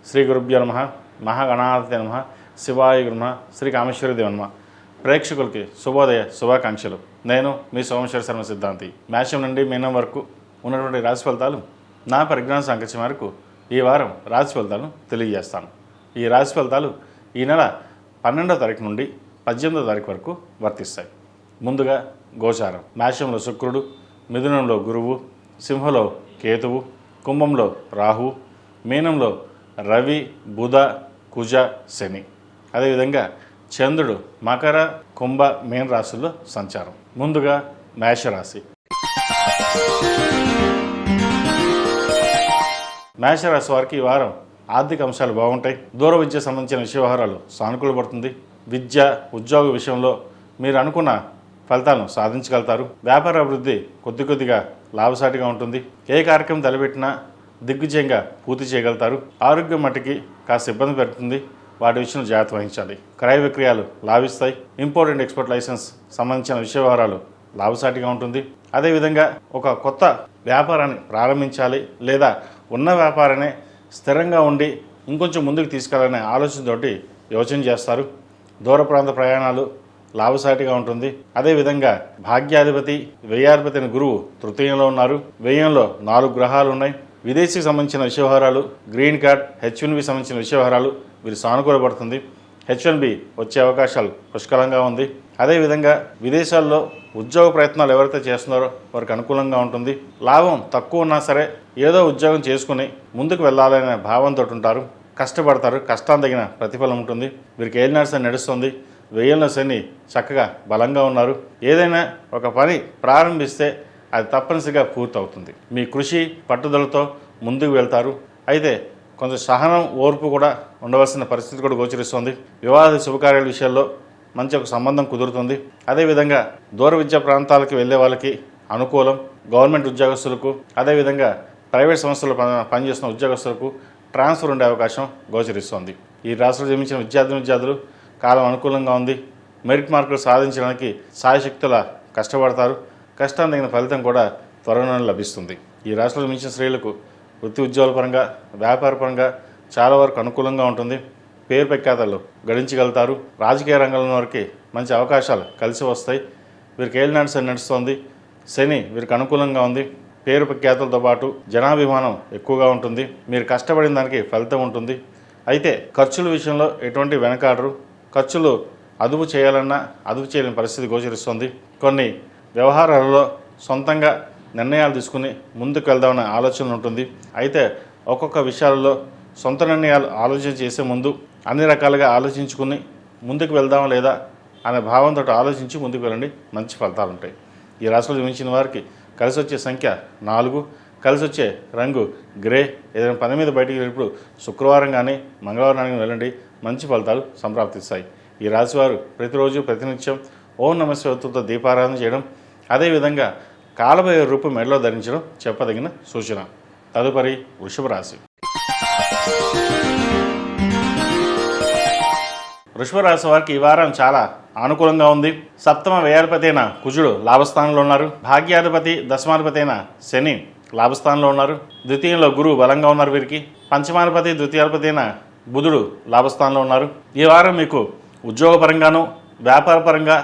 శ్రీ గురుభ్యో నమః. మహాగణాధిపతయే నమః. శివాయ నమః. శ్రీ కామేశ్వరదేవ నమః. ప్రేక్షకులకి శుభోదయ శుభాకాంక్షలు. నేను మీ సోమేశ్వర శర్మ సిద్ధాంతి. మేషం నుండి మీనం వరకు ఉన్నటువంటి రాశి ఫలితాలు నా పరిజ్ఞాన సంకల్పం మేరకు ఈ వారం రాశి ఫలితాలను తెలియజేస్తాను. ఈ రాశి ఫలితాలు ఈ నెల 12వ తారీఖు నుండి 18వ తారీఖు వరకు వర్తిస్తాయి. ముందుగా గోచారం. మేషంలో శుక్రుడు, మిథునంలో గురువు, సింహంలో కేతువు, కుంభంలో రాహు, మీనంలో రవి, బుధ, కుజ, శని. అదేవిధంగా చంద్రుడు మకర, కుంభ, మీన రాశుల్లో సంచారం. ముందుగా మేషరాశి. మేషరాశి వారికి ఈ వారం ఆర్థిక అంశాలు బాగుంటాయి. దూర విద్య సంబంధించిన విషయ వ్యవహారాలు సానుకూలపడుతుంది. విద్య, ఉద్యోగ విషయంలో మీరు అనుకున్న ఫలితాలను సాధించగలుగుతారు. వ్యాపార అభివృద్ధి కొద్దిగా లాభసాటిగా ఉంటుంది. ఏ కార్యక్రమం తలపెట్టినా దిగ్విజయంగా పూర్తి చేయగలుగుతారు. ఆరోగ్యం మట్టికి కాస్త ఇబ్బంది పెడుతుంది. వాటి విషయంలో జాగ్రత్త వహించాలి. క్రయ విక్రయాలు లాభిస్తాయి. ఇంపోర్ట్ అండ్ ఎక్స్పోర్ట్ లైసెన్స్ సంబంధించిన విషయ వ్యవహారాలు లాభసాటిగా ఉంటుంది. అదేవిధంగా ఒక కొత్త వ్యాపారాన్ని ప్రారంభించాలి లేదా ఉన్న వ్యాపారాన్ని స్థిరంగా ఉండి ఇంకొంచెం ముందుకు తీసుకెళ్లాలనే ఆలోచనతోటి యోచన చేస్తారు. దూర ప్రాంత ప్రయాణాలు లాభసాటిగా ఉంటుంది. అదేవిధంగా భాగ్యాధిపతి, వ్యయాధిపతి అయిన గురువు తృతీయంలో ఉన్నారు. వ్యయంలో 4 గ్రహాలు ఉన్నాయి. విదేశీకి సంబంధించిన విషయ వ్యవహారాలు, గ్రీన్ కార్డ్, H1B సంబంధించిన విషయ వ్యవహారాలు వీరు సానుకూలపడుతుంది. H1B వచ్చే అవకాశాలు పుష్కలంగా ఉంది. అదేవిధంగా విదేశాల్లో ఉద్యోగ ప్రయత్నాలు ఎవరైతే చేస్తున్నారో వారికి అనుకూలంగా ఉంటుంది. లాభం తక్కువ ఉన్నా సరే ఏదో ఉద్యోగం చేసుకుని ముందుకు వెళ్ళాలనే భావంతో ఉంటారు. కష్టపడతారు. కష్టానికి తగిన ప్రతిఫలం ఉంటుంది. వీరికి ఏలినాటి శని నడుస్తుంది. వ్యయంలో శని చక్కగా బలంగా ఉన్నారు. ఏదైనా ఒక పని ప్రారంభిస్తే అది తప్పనిసరిగా పూర్తవుతుంది. మీ కృషి పట్టుదలతో ముందుకు వెళ్తారు. అయితే కొంచెం సహనం, ఓర్పు కూడా ఉండవలసిన పరిస్థితి కూడా గోచరిస్తుంది. వివాహ శుభకార్యాల విషయాల్లో మంచి ఒక సంబంధం కుదురుతుంది. అదేవిధంగా దూర విద్యా ప్రాంతాలకు వెళ్ళే వాళ్ళకి అనుకూలం. గవర్నమెంట్ ఉద్యోగస్తులకు, అదేవిధంగా ప్రైవేట్ సంస్థల్లో పనిచేస్తున్న ఉద్యోగస్తులకు ట్రాన్స్ఫర్ ఉండే అవకాశం గోచరిస్తుంది. ఈ రాష్ట్రంలో జన్మించిన విద్యార్థులు కాలం అనుకూలంగా ఉంది. మెరిట్ మార్కులు సాధించడానికి సాయశక్తుల కష్టపడతారు. కష్టానికి తగిన ఫలితం కూడా త్వరలోనే లభిస్తుంది. ఈ రాష్ట్రంలో జన్మించిన స్త్రీలకు వృత్తి ఉద్యోగాల పరంగా, వ్యాపార పరంగా చాలా వరకు అనుకూలంగా ఉంటుంది. పేరు ప్రఖ్యాతలు గడించగలుగుతారు. రాజకీయ రంగంలో వారికి మంచి అవకాశాలు కలిసి వస్తాయి. వీరికి ఏలినాటి శని నడుస్తుంది. శని వీరికి అనుకూలంగా ఉంది. పేరు ప్రఖ్యాతలతో పాటు జనాభిమానం ఎక్కువగా ఉంటుంది. మీరు కష్టపడిన దానికి ఫలితం ఉంటుంది. అయితే ఖర్చుల విషయంలో ఎటువంటి వెనకాడరు. ఖర్చులు అదుపు చేయాలన్నా అదుపు చేయలేని పరిస్థితి గోచరిస్తుంది. కొన్ని వ్యవహారాలలో సొంతంగా నిర్ణయాలు తీసుకుని ముందుకు వెళ్దామనే ఆలోచన ఉంటుంది. అయితే ఒక్కొక్క విషయాలలో సొంత నిర్ణయాలు ఆలోచన చేసే ముందు అన్ని రకాలుగా ఆలోచించుకుని ముందుకు వెళ్దామా లేదా అనే భావంతో ఆలోచించి ముందుకు వెళ్ళండి. మంచి ఫలితాలు ఉంటాయి. ఈ రాశిలో జన్మించిన వారికి కలిసి వచ్చే సంఖ్య 4, కలిసి వచ్చే రంగు గ్రే. ఏదైనా పని మీద బయటికి వెళ్ళినప్పుడు శుక్రవారం కానీ మంగళవారం కానీ వెళ్ళండి. మంచి ఫలితాలు సంప్రాప్తిస్తాయి. ఈ రాశివారు ప్రతిరోజు ప్రతినిత్యం ఓం నమః శివాయతో దీపారాధన చేయడం, అదేవిధంగా కాలభైరవ రూపం మెడలో ధరించడం చెప్పదగిన సూచన. తదుపరి వృషభ రాశి. వృషభ రాశి వారికి ఈ వారం చాలా అనుకూలంగా ఉంది. సప్తమ వ్యయాధిపతి అయిన కుజుడు లాభస్థానంలో ఉన్నారు. భాగ్యాధిపతి, దశమాధిపతి అయిన శని లాభస్థానంలో ఉన్నారు. ద్వితీయంలో గురువు బలంగా ఉన్నారు. వీరికి పంచమాధిపతి, ద్వితీయాధిపతి అయిన బుధుడు లాభస్థానంలో ఉన్నారు. ఈ వారం మీకు ఉద్యోగపరంగాను వ్యాపార పరంగా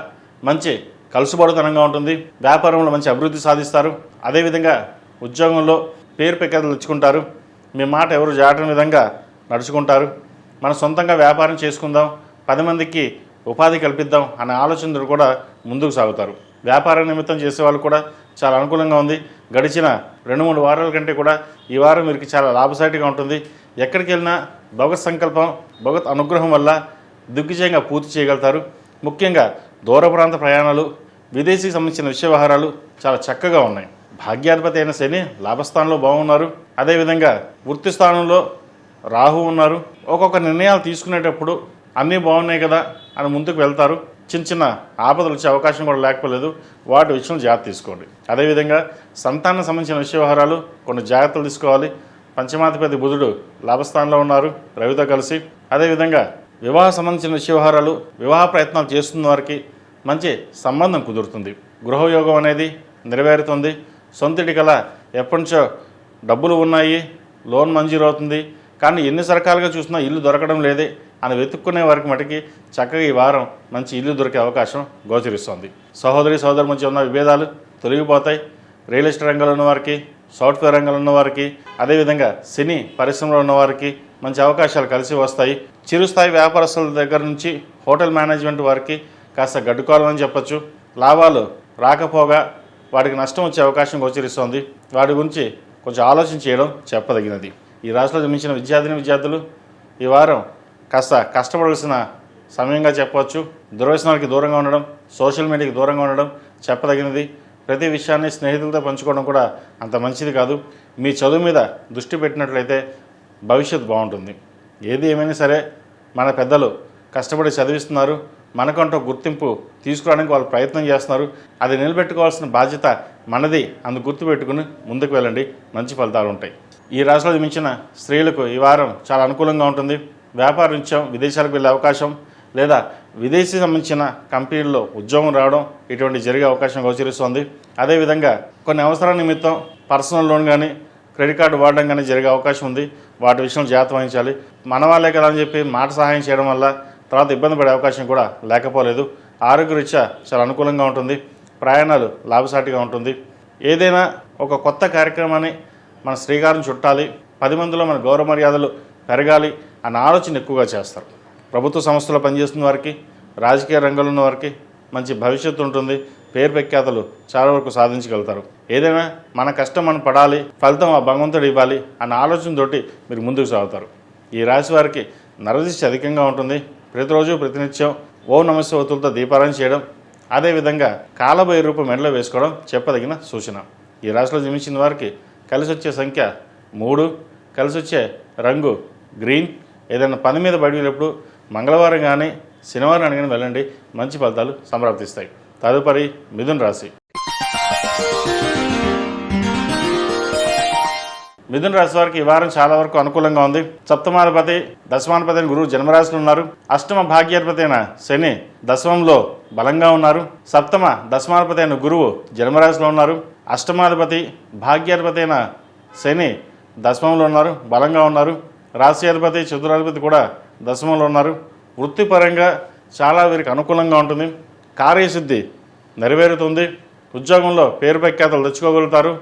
మంచి కలుసుబడుతనంగా ఉంటుంది. వ్యాపారంలో మంచి అభివృద్ధి సాధిస్తారు. అదేవిధంగా ఉద్యోగంలో పేరు ప్రఖ్యాతలు తెచ్చుకుంటారు. మీ మాట ఎవరు జాటని విధంగా నడుచుకుంటారు. మనం సొంతంగా వ్యాపారం చేసుకుందాం, 10 మందికి ఉపాధి కల్పిద్దాం అనే ఆలోచనలు కూడా ముందుకు సాగుతారు. వ్యాపార నిమిత్తం చేసేవాళ్ళు కూడా చాలా అనుకూలంగా ఉంది. గడిచిన 2-3 వారాల కంటే కూడా ఈ వారం వీరికి చాలా లాభసాటిగా ఉంటుంది. ఎక్కడికి వెళ్ళినా భగవత్ సంకల్పం, భగవత్ అనుగ్రహం వల్ల దిగ్విజయంగా పూర్తి చేయగలుగుతారు. ముఖ్యంగా దూర ప్రాంత ప్రయాణాలు, విదేశీకి సంబంధించిన విషయ వ్యవహారాలు చాలా చక్కగా ఉన్నాయి. భాగ్యాధిపతి అయిన శని లాభస్థానంలో బాగున్నారు. అదేవిధంగా వృత్తి స్థానంలో రాహు ఉన్నారు. ఒక్కొక్క నిర్ణయాలు తీసుకునేటప్పుడు అన్నీ బాగున్నాయి కదా అని ముందుకు వెళ్తారు. చిన్న ఆపదలు వచ్చే అవకాశం కూడా లేకపోలేదు. వాటి విషయంలో జాగ్రత్త తీసుకోండి. అదేవిధంగా సంతానం సంబంధించిన విషయ వ్యవహారాలు కొన్ని జాగ్రత్తలు తీసుకోవాలి. పంచమాధిపతి బుధుడు లాభస్థానంలో ఉన్నారు రవితో కలిసి. అదేవిధంగా వివాహ సంబంధించిన విషయ వ్యవహారాలు, వివాహ ప్రయత్నాలు చేస్తున్న వారికి మంచి సంబంధం కుదురుతుంది. గృహయోగం అనేది నెరవేరుతుంది. సొంతిటి కల ఎప్పటి నుంచో డబ్బులు ఉన్నాయి, లోన్ మంజూరు అవుతుంది. కానీ ఎన్ని రకాలుగా చూసినా ఇల్లు దొరకడం లేదే అని వెతుక్కునే వారికి మటుకి చక్కగా ఈ వారం మంచి ఇల్లు దొరికే అవకాశం గోచరిస్తోంది. సహోదరి సోదరు మధ్య ఉన్న విభేదాలు తొలగిపోతాయి. రియల్ ఎస్టేట్ రంగంలో ఉన్న వారికి, సాఫ్ట్వేర్ రంగంలో ఉన్న వారికి, అదేవిధంగా సినీ పరిశ్రమలో ఉన్న వారికి మంచి అవకాశాలు కలిసి వస్తాయి. చిరుస్థాయి వ్యాపారస్తుల దగ్గర నుంచి హోటల్ మేనేజ్మెంట్ వారికి కాస్త గడ్డుకోవాలని చెప్పచ్చు. లాభాలు రాకపోగా వాడికి నష్టం వచ్చే అవకాశం గోచరిస్తోంది. వాటి గురించి కొంచెం ఆలోచన చేయడం చెప్పదగినది. ఈ రాశిలో జన్మించిన విద్యార్థులు ఈ వారం కాస్త కష్టపడాల్సిన సమయంగా చెప్పవచ్చు. దుర్వ్యసనాలకి దూరంగా ఉండడం, సోషల్ మీడియాకి దూరంగా ఉండడం చెప్పదగినది. ప్రతి విషయాన్ని స్నేహితులతో పంచుకోవడం కూడా అంత మంచిది కాదు. మీ చదువు మీద దృష్టి పెట్టినట్లయితే భవిష్యత్తు బాగుంటుంది. ఏది ఏమైనా సరే మన పెద్దలు కష్టపడి చదివిస్తున్నారు, మనకంటూ గుర్తింపు తీసుకురావడానికి వాళ్ళు ప్రయత్నం చేస్తున్నారు. అది నిలబెట్టుకోవాల్సిన బాధ్యత మనది. అందుకు గుర్తుపెట్టుకుని ముందుకు వెళ్ళండి, మంచి ఫలితాలు ఉంటాయి. ఈ రాశిలో జన్మించిన స్త్రీలకు ఈ వారం చాలా అనుకూలంగా ఉంటుంది. వ్యాపార రీత్యా విదేశాలకు వెళ్ళే అవకాశం లేదా విదేశీ సంబంధించిన కంపెనీల్లో ఉద్యోగం రావడం ఇటువంటి జరిగే అవకాశం గోచరిస్తోంది. అదేవిధంగా కొన్ని అవసరాల నిమిత్తం పర్సనల్ లోన్ కానీ క్రెడిట్ కార్డు వాడడం కానీ జరిగే అవకాశం ఉంది. వాటి విషయంలో జాగ్రత్త వహించాలి. మన వాళ్ళే కదా అని చెప్పి మాట సహాయం చేయడం వల్ల తర్వాత ఇబ్బంది పడే అవకాశం కూడా లేకపోలేదు. ఆరోగ్యరీత్యా చాలా అనుకూలంగా ఉంటుంది. ప్రయాణాలు లాభసాటిగా ఉంటుంది. ఏదైనా ఒక కొత్త కార్యక్రమాన్ని మన శ్రీకారం చుట్టాలి, 10 మందిలో మన గౌరవ మర్యాదలు పెరగాలి అన్న ఆలోచన ఎక్కువగా చేస్తారు. ప్రభుత్వ సంస్థలో పనిచేస్తున్న వారికి, రాజకీయ రంగంలో ఉన్న వారికి మంచి భవిష్యత్తు ఉంటుంది. పేరు ప్రఖ్యాతలు చాలా వరకు సాధించగలుగుతారు. ఏదైనా మన కష్టం మనం పడాలి, ఫలితం ఆ భగవంతుడు ఇవ్వాలి అన్న ఆలోచనతోటి మీరు ముందుకు సాగుతారు. ఈ రాశి వారికి నరదిష్టి అధికంగా ఉంటుంది. ప్రతిరోజు ప్రతినిత్యం ఓం నమః ఒత్తులతో దీపారాయణ చేయడం, అదేవిధంగా కాలభైరవ రూపం మెడలో వేసుకోవడం చెప్పదగిన సూచన. ఈ రాశిలో జన్మించిన వారికి కలిసి వచ్చే సంఖ్య 3, కలిసి వచ్చే రంగు గ్రీన్. ఏదైనా పని మీద బయటకు మంగళవారం కానీ శనివారం కానీ వెళ్ళండి, మంచి ఫలితాలు సంప్రాప్తిస్తాయి. తదుపరి మిథున రాశి. మిథున రాశి వారికి ఈ వారం చాలా వరకు అనుకూలంగా ఉంది. సప్తమాధిపతి, దశమాధిపతి అయిన గురువు జన్మరాశిలో ఉన్నారు. అష్టమ భాగ్యాధిపతి అయిన శని దశమంలో బలంగా ఉన్నారు. సప్తమ దశమాధిపతి అయిన గురువు జన్మరాశిలో ఉన్నారు. అష్టమాధిపతి భాగ్యాధిపతి అయిన శని దశమంలో ఉన్నారు, బలంగా ఉన్నారు. రాశ్యాధిపతి చతురాధిపతి కూడా దశమంలో ఉన్నారు. వృత్తిపరంగా చాలా వీరికి అనుకూలంగా ఉంటుంది. కార్యసిద్ధి నెరవేరుతుంది. ఉద్యోగంలో పేరు ప్రఖ్యాతలు తెచ్చుకోగలుగుతారు.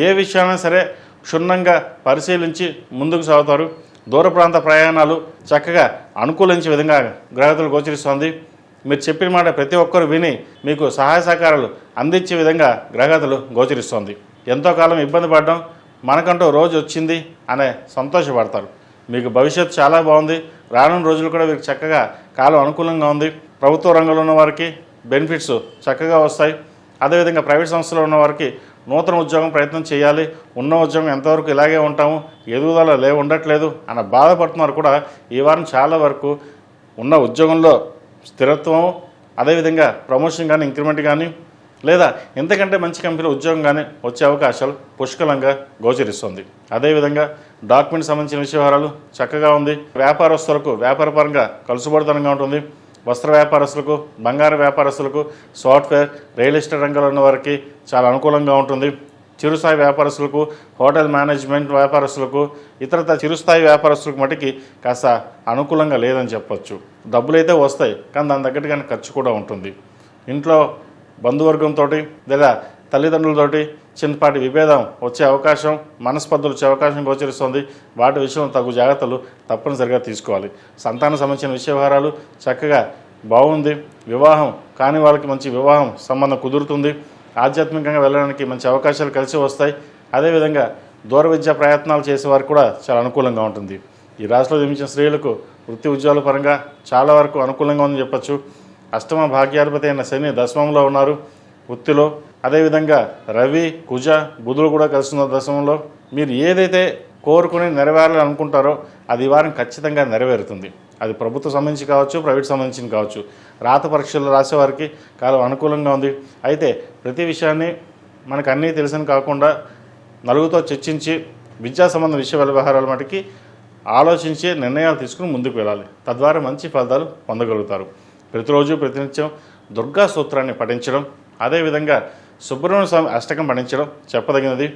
ఏ విషయాన్ని సరే క్షుణ్ణంగా పరిశీలించి ముందుకు సాగుతారు. దూర ప్రాంత ప్రయాణాలు చక్కగా అనుకూలించే విధంగా గ్రహతులు గోచరిస్తోంది. మీరు చెప్పిన మాట ప్రతి ఒక్కరు విని మీకు సహాయ సహకారాలు అందించే విధంగా గ్రహతులు గోచరిస్తోంది. ఎంతో కాలం ఇబ్బంది పడడం మనకంటూ రోజు వచ్చింది అనే సంతోషపడతారు. మీకు భవిష్యత్తు చాలా బాగుంది. రానున్న రోజులు కూడా వీరికి చక్కగా కాలం అనుకూలంగా ఉంది. ప్రభుత్వ రంగంలో ఉన్న వారికి బెనిఫిట్స్ చక్కగా వస్తాయి. అదేవిధంగా ప్రైవేట్ సంస్థలో ఉన్న వారికి నూతన ఉద్యోగం ప్రయత్నం చేయాలి, ఉన్న ఉద్యోగం ఎంతవరకు ఇలాగే ఉంటాము, ఎదుగుదల ఉండట్లేదు అన్న బాధపడుతున్నారు కూడా ఈ వారం చాలా వరకు ఉన్న ఉద్యోగంలో స్థిరత్వం, అదేవిధంగా ప్రమోషన్ కానీ ఇంక్రిమెంట్ కానీ లేదా ఎంతకంటే మంచి కంపెనీలో ఉద్యోగం కానీ వచ్చే అవకాశాలు పుష్కలంగా గోచరిస్తుంది. అదేవిధంగా డాక్యుమెంట్ సంబంధించిన విషయాలు చక్కగా ఉంది. వ్యాపారస్తులకు వ్యాపారపరంగా కలుసుబడితనంగా ఉంటుంది. వస్త్ర వ్యాపారస్తులకు, బంగారు వ్యాపారస్తులకు, సాఫ్ట్వేర్, రియల్ ఎస్టేట్ రంగంలో ఉన్న వారికి చాలా అనుకూలంగా ఉంటుంది. చిరుస్థాయి వ్యాపారస్తులకు, హోటల్ మేనేజ్మెంట్ వ్యాపారస్తులకు, ఇతరత చిరుస్థాయి వ్యాపారస్తులకు మటుకి కాస్త అనుకూలంగా లేదని చెప్పొచ్చు. డబ్బులైతే వస్తాయి, కానీ దాని తగ్గట్టుగానే ఖర్చు కూడా ఉంటుంది. ఇంట్లో బంధువర్గంతో లేదా తల్లిదండ్రులతోటి చిన్నపాటి విభేదం వచ్చే అవకాశం, మనస్పర్ధలు వచ్చే అవకాశం గోచరిస్తుంది. వాటి విషయంలో తగు జాగ్రత్తలు తప్పనిసరిగా తీసుకోవాలి. సంతానం సంబంధించిన విషయవహారాలు చక్కగా బాగుంది. వివాహం కాని వాళ్ళకి మంచి వివాహం సంబంధం కుదురుతుంది. ఆధ్యాత్మికంగా వెళ్ళడానికి మంచి అవకాశాలు కలిసి వస్తాయి. అదేవిధంగా దూర విద్యా ప్రయత్నాలు చేసేవారికి కూడా చాలా అనుకూలంగా ఉంటుంది. ఈ రాశిలో జన్మించిన స్త్రీలకు వృత్తి ఉద్యోగాల పరంగా చాలా వరకు అనుకూలంగా ఉందని చెప్పచ్చు. అష్టమ భాగ్యాధిపతి అయిన శని దశమంలో ఉన్నారు వృత్తిలో. అదేవిధంగా రవి, కుజ, బుధులు కూడా కలిసిన దశమంలో. మీరు ఏదైతే కోరుకుని నెరవేరాలని అనుకుంటారో అది వారం ఖచ్చితంగా నెరవేరుతుంది. అది ప్రభుత్వ సంబంధించి కావచ్చు, ప్రైవేట్ సంబంధించి కావచ్చు. రాత పరీక్షలు రాసేవారికి కాలం అనుకూలంగా ఉంది. అయితే ప్రతి విషయాన్ని మనకు అన్నీ తెలిసిన కాకుండా నలుగురితో చర్చించి విద్యా సంబంధ విషయ వ్యవహారాల మటుకి ఆలోచించి నిర్ణయాలు తీసుకుని ముందుకు వెళ్ళాలి. తద్వారా మంచి ఫలితాలు పొందగలుగుతారు. ప్రతిరోజు ప్రతినిత్యం దుర్గా సూత్రాన్ని పఠించడం, అదేవిధంగా సుబ్రహ్మణ్య స్వామి అష్టకం పఠించడం చెప్పదగినది.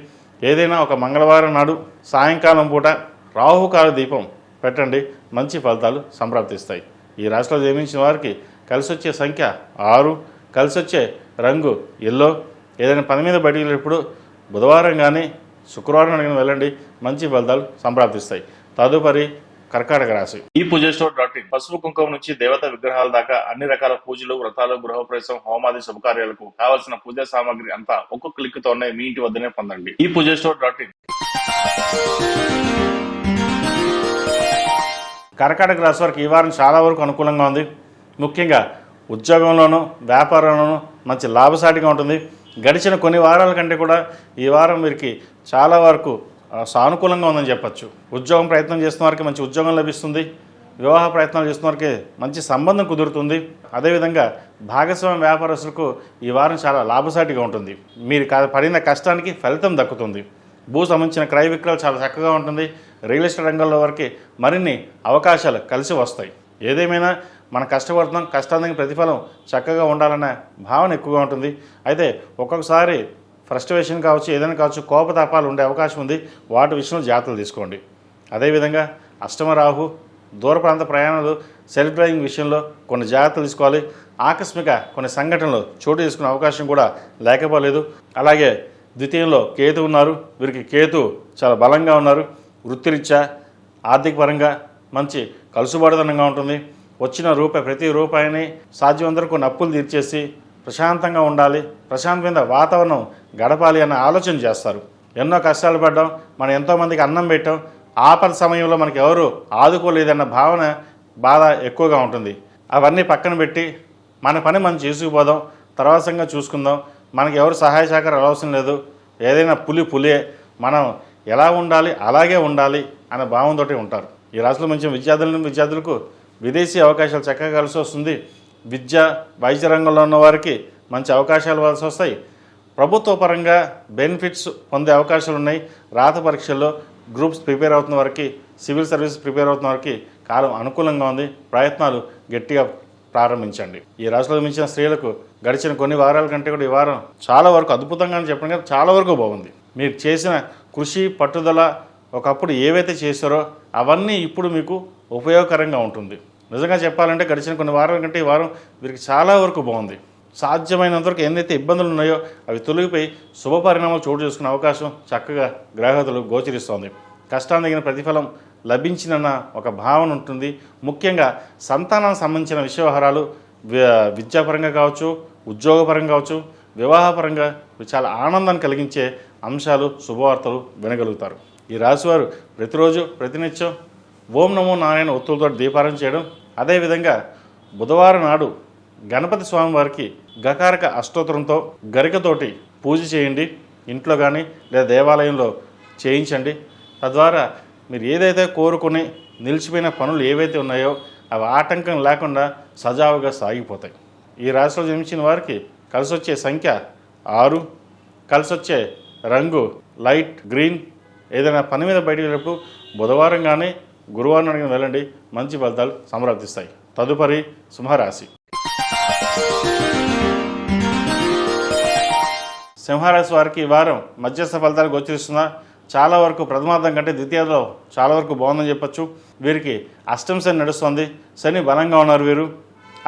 ఏదైనా ఒక మంగళవారం నాడు సాయంకాలం పూట రాహుకాల దీపం పెట్టండి, మంచి ఫలితాలు సంప్రాప్తిస్తాయి. ఈ రాశిలో జన్మించిన వారికి కలిసి వచ్చే సంఖ్య 6, కలిసి వచ్చే రంగు ఎల్లో. ఏదైనా పని మీద బయటికి వెళ్ళినప్పుడు బుధవారం కానీ శుక్రవారం కానీ వెళ్ళండి, మంచి ఫలితాలు సంప్రాప్తిస్తాయి. తదుపరి కర్కాటక రాశి. ఈ పూజస్టోర్.in పసుపు కుంకుమ నుంచి దేవతా విగ్రహాల దాకా అన్ని రకాల పూజలు, వ్రతాలు, గృహప్రవేశం, హోమాది శుభకార్యాలకు కావలసిన పూజా సామాగ్రి అంతా ఒక్క క్లిక్ తోనే మీ ఇంటి వద్దనే పొందండి. ఈ పూజస్టోర్.in. కర్కాటక రాశి వారికి ఈ వారం చాలా వరకు అనుకూలంగా ఉంది. ముఖ్యంగా ఉద్యోగంలోనూ వ్యాపారంలోనూ మంచి లాభసాటిగా ఉంటుంది. గడిచిన కొన్ని వారాల కంటే కూడా ఈ వారం వీరికి చాలా వరకు సానుకూలంగా ఉందని చెప్పచ్చు. ఉద్యోగం ప్రయత్నం చేస్తున్న వారికి మంచి ఉద్యోగం లభిస్తుంది. వివాహ ప్రయత్నాలు చేస్తున్న వారికి మంచి సంబంధం కుదురుతుంది. అదేవిధంగా భాగస్వామ్య వ్యాపారస్తులకు ఈ వారం చాలా లాభసాటిగా ఉంటుంది. మీరు పడిన కష్టానికి ఫలితం దక్కుతుంది. భూ సంబంధించిన క్రయ విక్రయాలు చాలా చక్కగా ఉంటుంది. రియల్ ఎస్టేట్ రంగంలో వరకు మరిన్ని అవకాశాలు కలిసి వస్తాయి. ఏదేమైనా మనం కష్టపడుతున్నాం, కష్టానికి ప్రతిఫలం చక్కగా ఉండాలనే భావన ఎక్కువగా ఉంటుంది. అయితే ఒక్కొక్కసారి ఫ్రస్ట్రేషన్ కావచ్చు, ఏదైనా కావచ్చు, కోపతాపాలు ఉండే అవకాశం ఉంది. వాటి విషయంలో జాగ్రత్తలు తీసుకోండి. అదేవిధంగా అష్టమ రాహు, దూర ప్రాంత ప్రయాణాలు, సెల్ఫ్ డ్రైవింగ్ విషయంలో కొన్ని జాగ్రత్తలు తీసుకోవాలి. ఆకస్మిక కొన్ని సంఘటనలు చోటు చేసుకునే అవకాశం కూడా లేకపోలేదు. అలాగే ద్వితీయంలో కేతు ఉన్నారు. వీరికి కేతు చాలా బలంగా ఉన్నారు. వృత్తిరీత్యా ఆర్థిక పరంగా మంచి కలుసుబాటుదనంగా ఉంటుంది. వచ్చిన ప్రతి రూపాయిని సాధ్యమంతరకు కొన్ని అప్పులు తీర్చేసి ప్రశాంతంగా ఉండాలి, ప్రశాంతమైన వాతావరణం గడపాలి అన్న ఆలోచన చేస్తారు. ఎన్నో కష్టాలు పడ్డాం, మనం ఎంతోమందికి అన్నం పెట్టాం, ఆపద సమయంలో మనకి ఎవరు ఆదుకోలేదన్న బాధ ఎక్కువగా ఉంటుంది. అవన్నీ పక్కన పెట్టి మన పని మనం చేసుకుపోదాం, తర్వాత సంగతి చూసుకుందాం, మనకి ఎవరు సహాయ సహకారం అవసరం లేదు, ఏదైనా పులియే, మనం ఎలా ఉండాలి అలాగే ఉండాలి అనే భావంతో ఉంటారు. ఈ రాశిలో మంచి విద్యార్థులకు విదేశీ అవకాశాలు చక్కగా కలిసి వస్తుంది. విద్య వైద్య రంగంలో ఉన్న వారికి మంచి అవకాశాలు కలిసి వస్తాయి. ప్రభుత్వ పరంగా బెనిఫిట్స్ పొందే అవకాశాలు ఉన్నాయి. రాత పరీక్షల్లో గ్రూప్స్ ప్రిపేర్ అవుతున్న వారికి, సివిల్ సర్వీస్ ప్రిపేర్ అవుతున్న వారికి కాలం అనుకూలంగా ఉంది. ప్రయత్నాలు గట్టిగా ప్రారంభించండి. ఈ రాశిలో మించిన స్త్రీలకు గడిచిన కొన్ని వారాల కంటే కూడా ఈ వారం చాలా వరకు అద్భుతంగా చెప్పడం కదా, చాలా వరకు బాగుంది. మీరు చేసిన కృషి, పట్టుదల, ఒకప్పుడు ఏవైతే చేశారో అవన్నీ ఇప్పుడు మీకు ఉపయోగకరంగా ఉంటుంది. నిజంగా చెప్పాలంటే గడిచిన కొన్ని వారాల కంటే ఈ వారం వీరికి చాలా వరకు బాగుంది. సాధ్యమైనంతవరకు ఏదైతే ఇబ్బందులు ఉన్నాయో అవి తొలగిపోయి శుభ పరిణామాలు చోటు చేసుకునే అవకాశం చక్కగా గ్రహగతులు గోచరిస్తోంది. కష్టానికి తగిన ప్రతిఫలం లభించినన్న ఒక భావన ఉంటుంది. ముఖ్యంగా సంతానానికి సంబంధించిన వ్యవహారాలు విద్యాపరంగా కావచ్చు, ఉద్యోగపరంగా కావచ్చు, వివాహపరంగా చాలా ఆనందాన్ని కలిగించే అంశాలు, శుభవార్తలు వినగలుగుతారు. ఈ రాశివారు ప్రతిరోజు ప్రతినిత్యం ఓం నమో నారాయణ ఒత్తులతో దీపారాధన చేయడం, అదేవిధంగా బుధవారం నాడు గణపతి స్వామివారికి గకారక అష్టోత్తరంతో గరికతోటి పూజ చేయండి. ఇంట్లో కానీ లేదా దేవాలయంలో చేయించండి. తద్వారా మీరు ఏదైతే కోరుకుని నిలిచిపోయిన పనులు ఏవైతే ఉన్నాయో అవి ఆటంకం లేకుండా సజావుగా సాగిపోతాయి. ఈ రాశిలో జన్మించిన వారికి కలిసి వచ్చే సంఖ్య 6, కలిసి వచ్చే రంగు లైట్ గ్రీన్. ఏదైనా పని మీద బయటికి వెళ్ళినప్పుడు బుధవారం కానీ గురువారం నాడు వెళ్ళండి, మంచి ఫలితాలు సంప్రాప్తిస్తాయి. తదుపరి సింహరాశి. సింహరాశి వారికి ఈ వారం మధ్యస్థ ఫలితాలు గోచరిస్తున్నా చాలా వరకు ప్రథమార్థం కంటే ద్వితీయంలో చాలా వరకు బాగుందని చెప్పచ్చు. వీరికి అష్టమ శని నడుస్తుంది. శని బలంగా ఉన్నారు వీరు.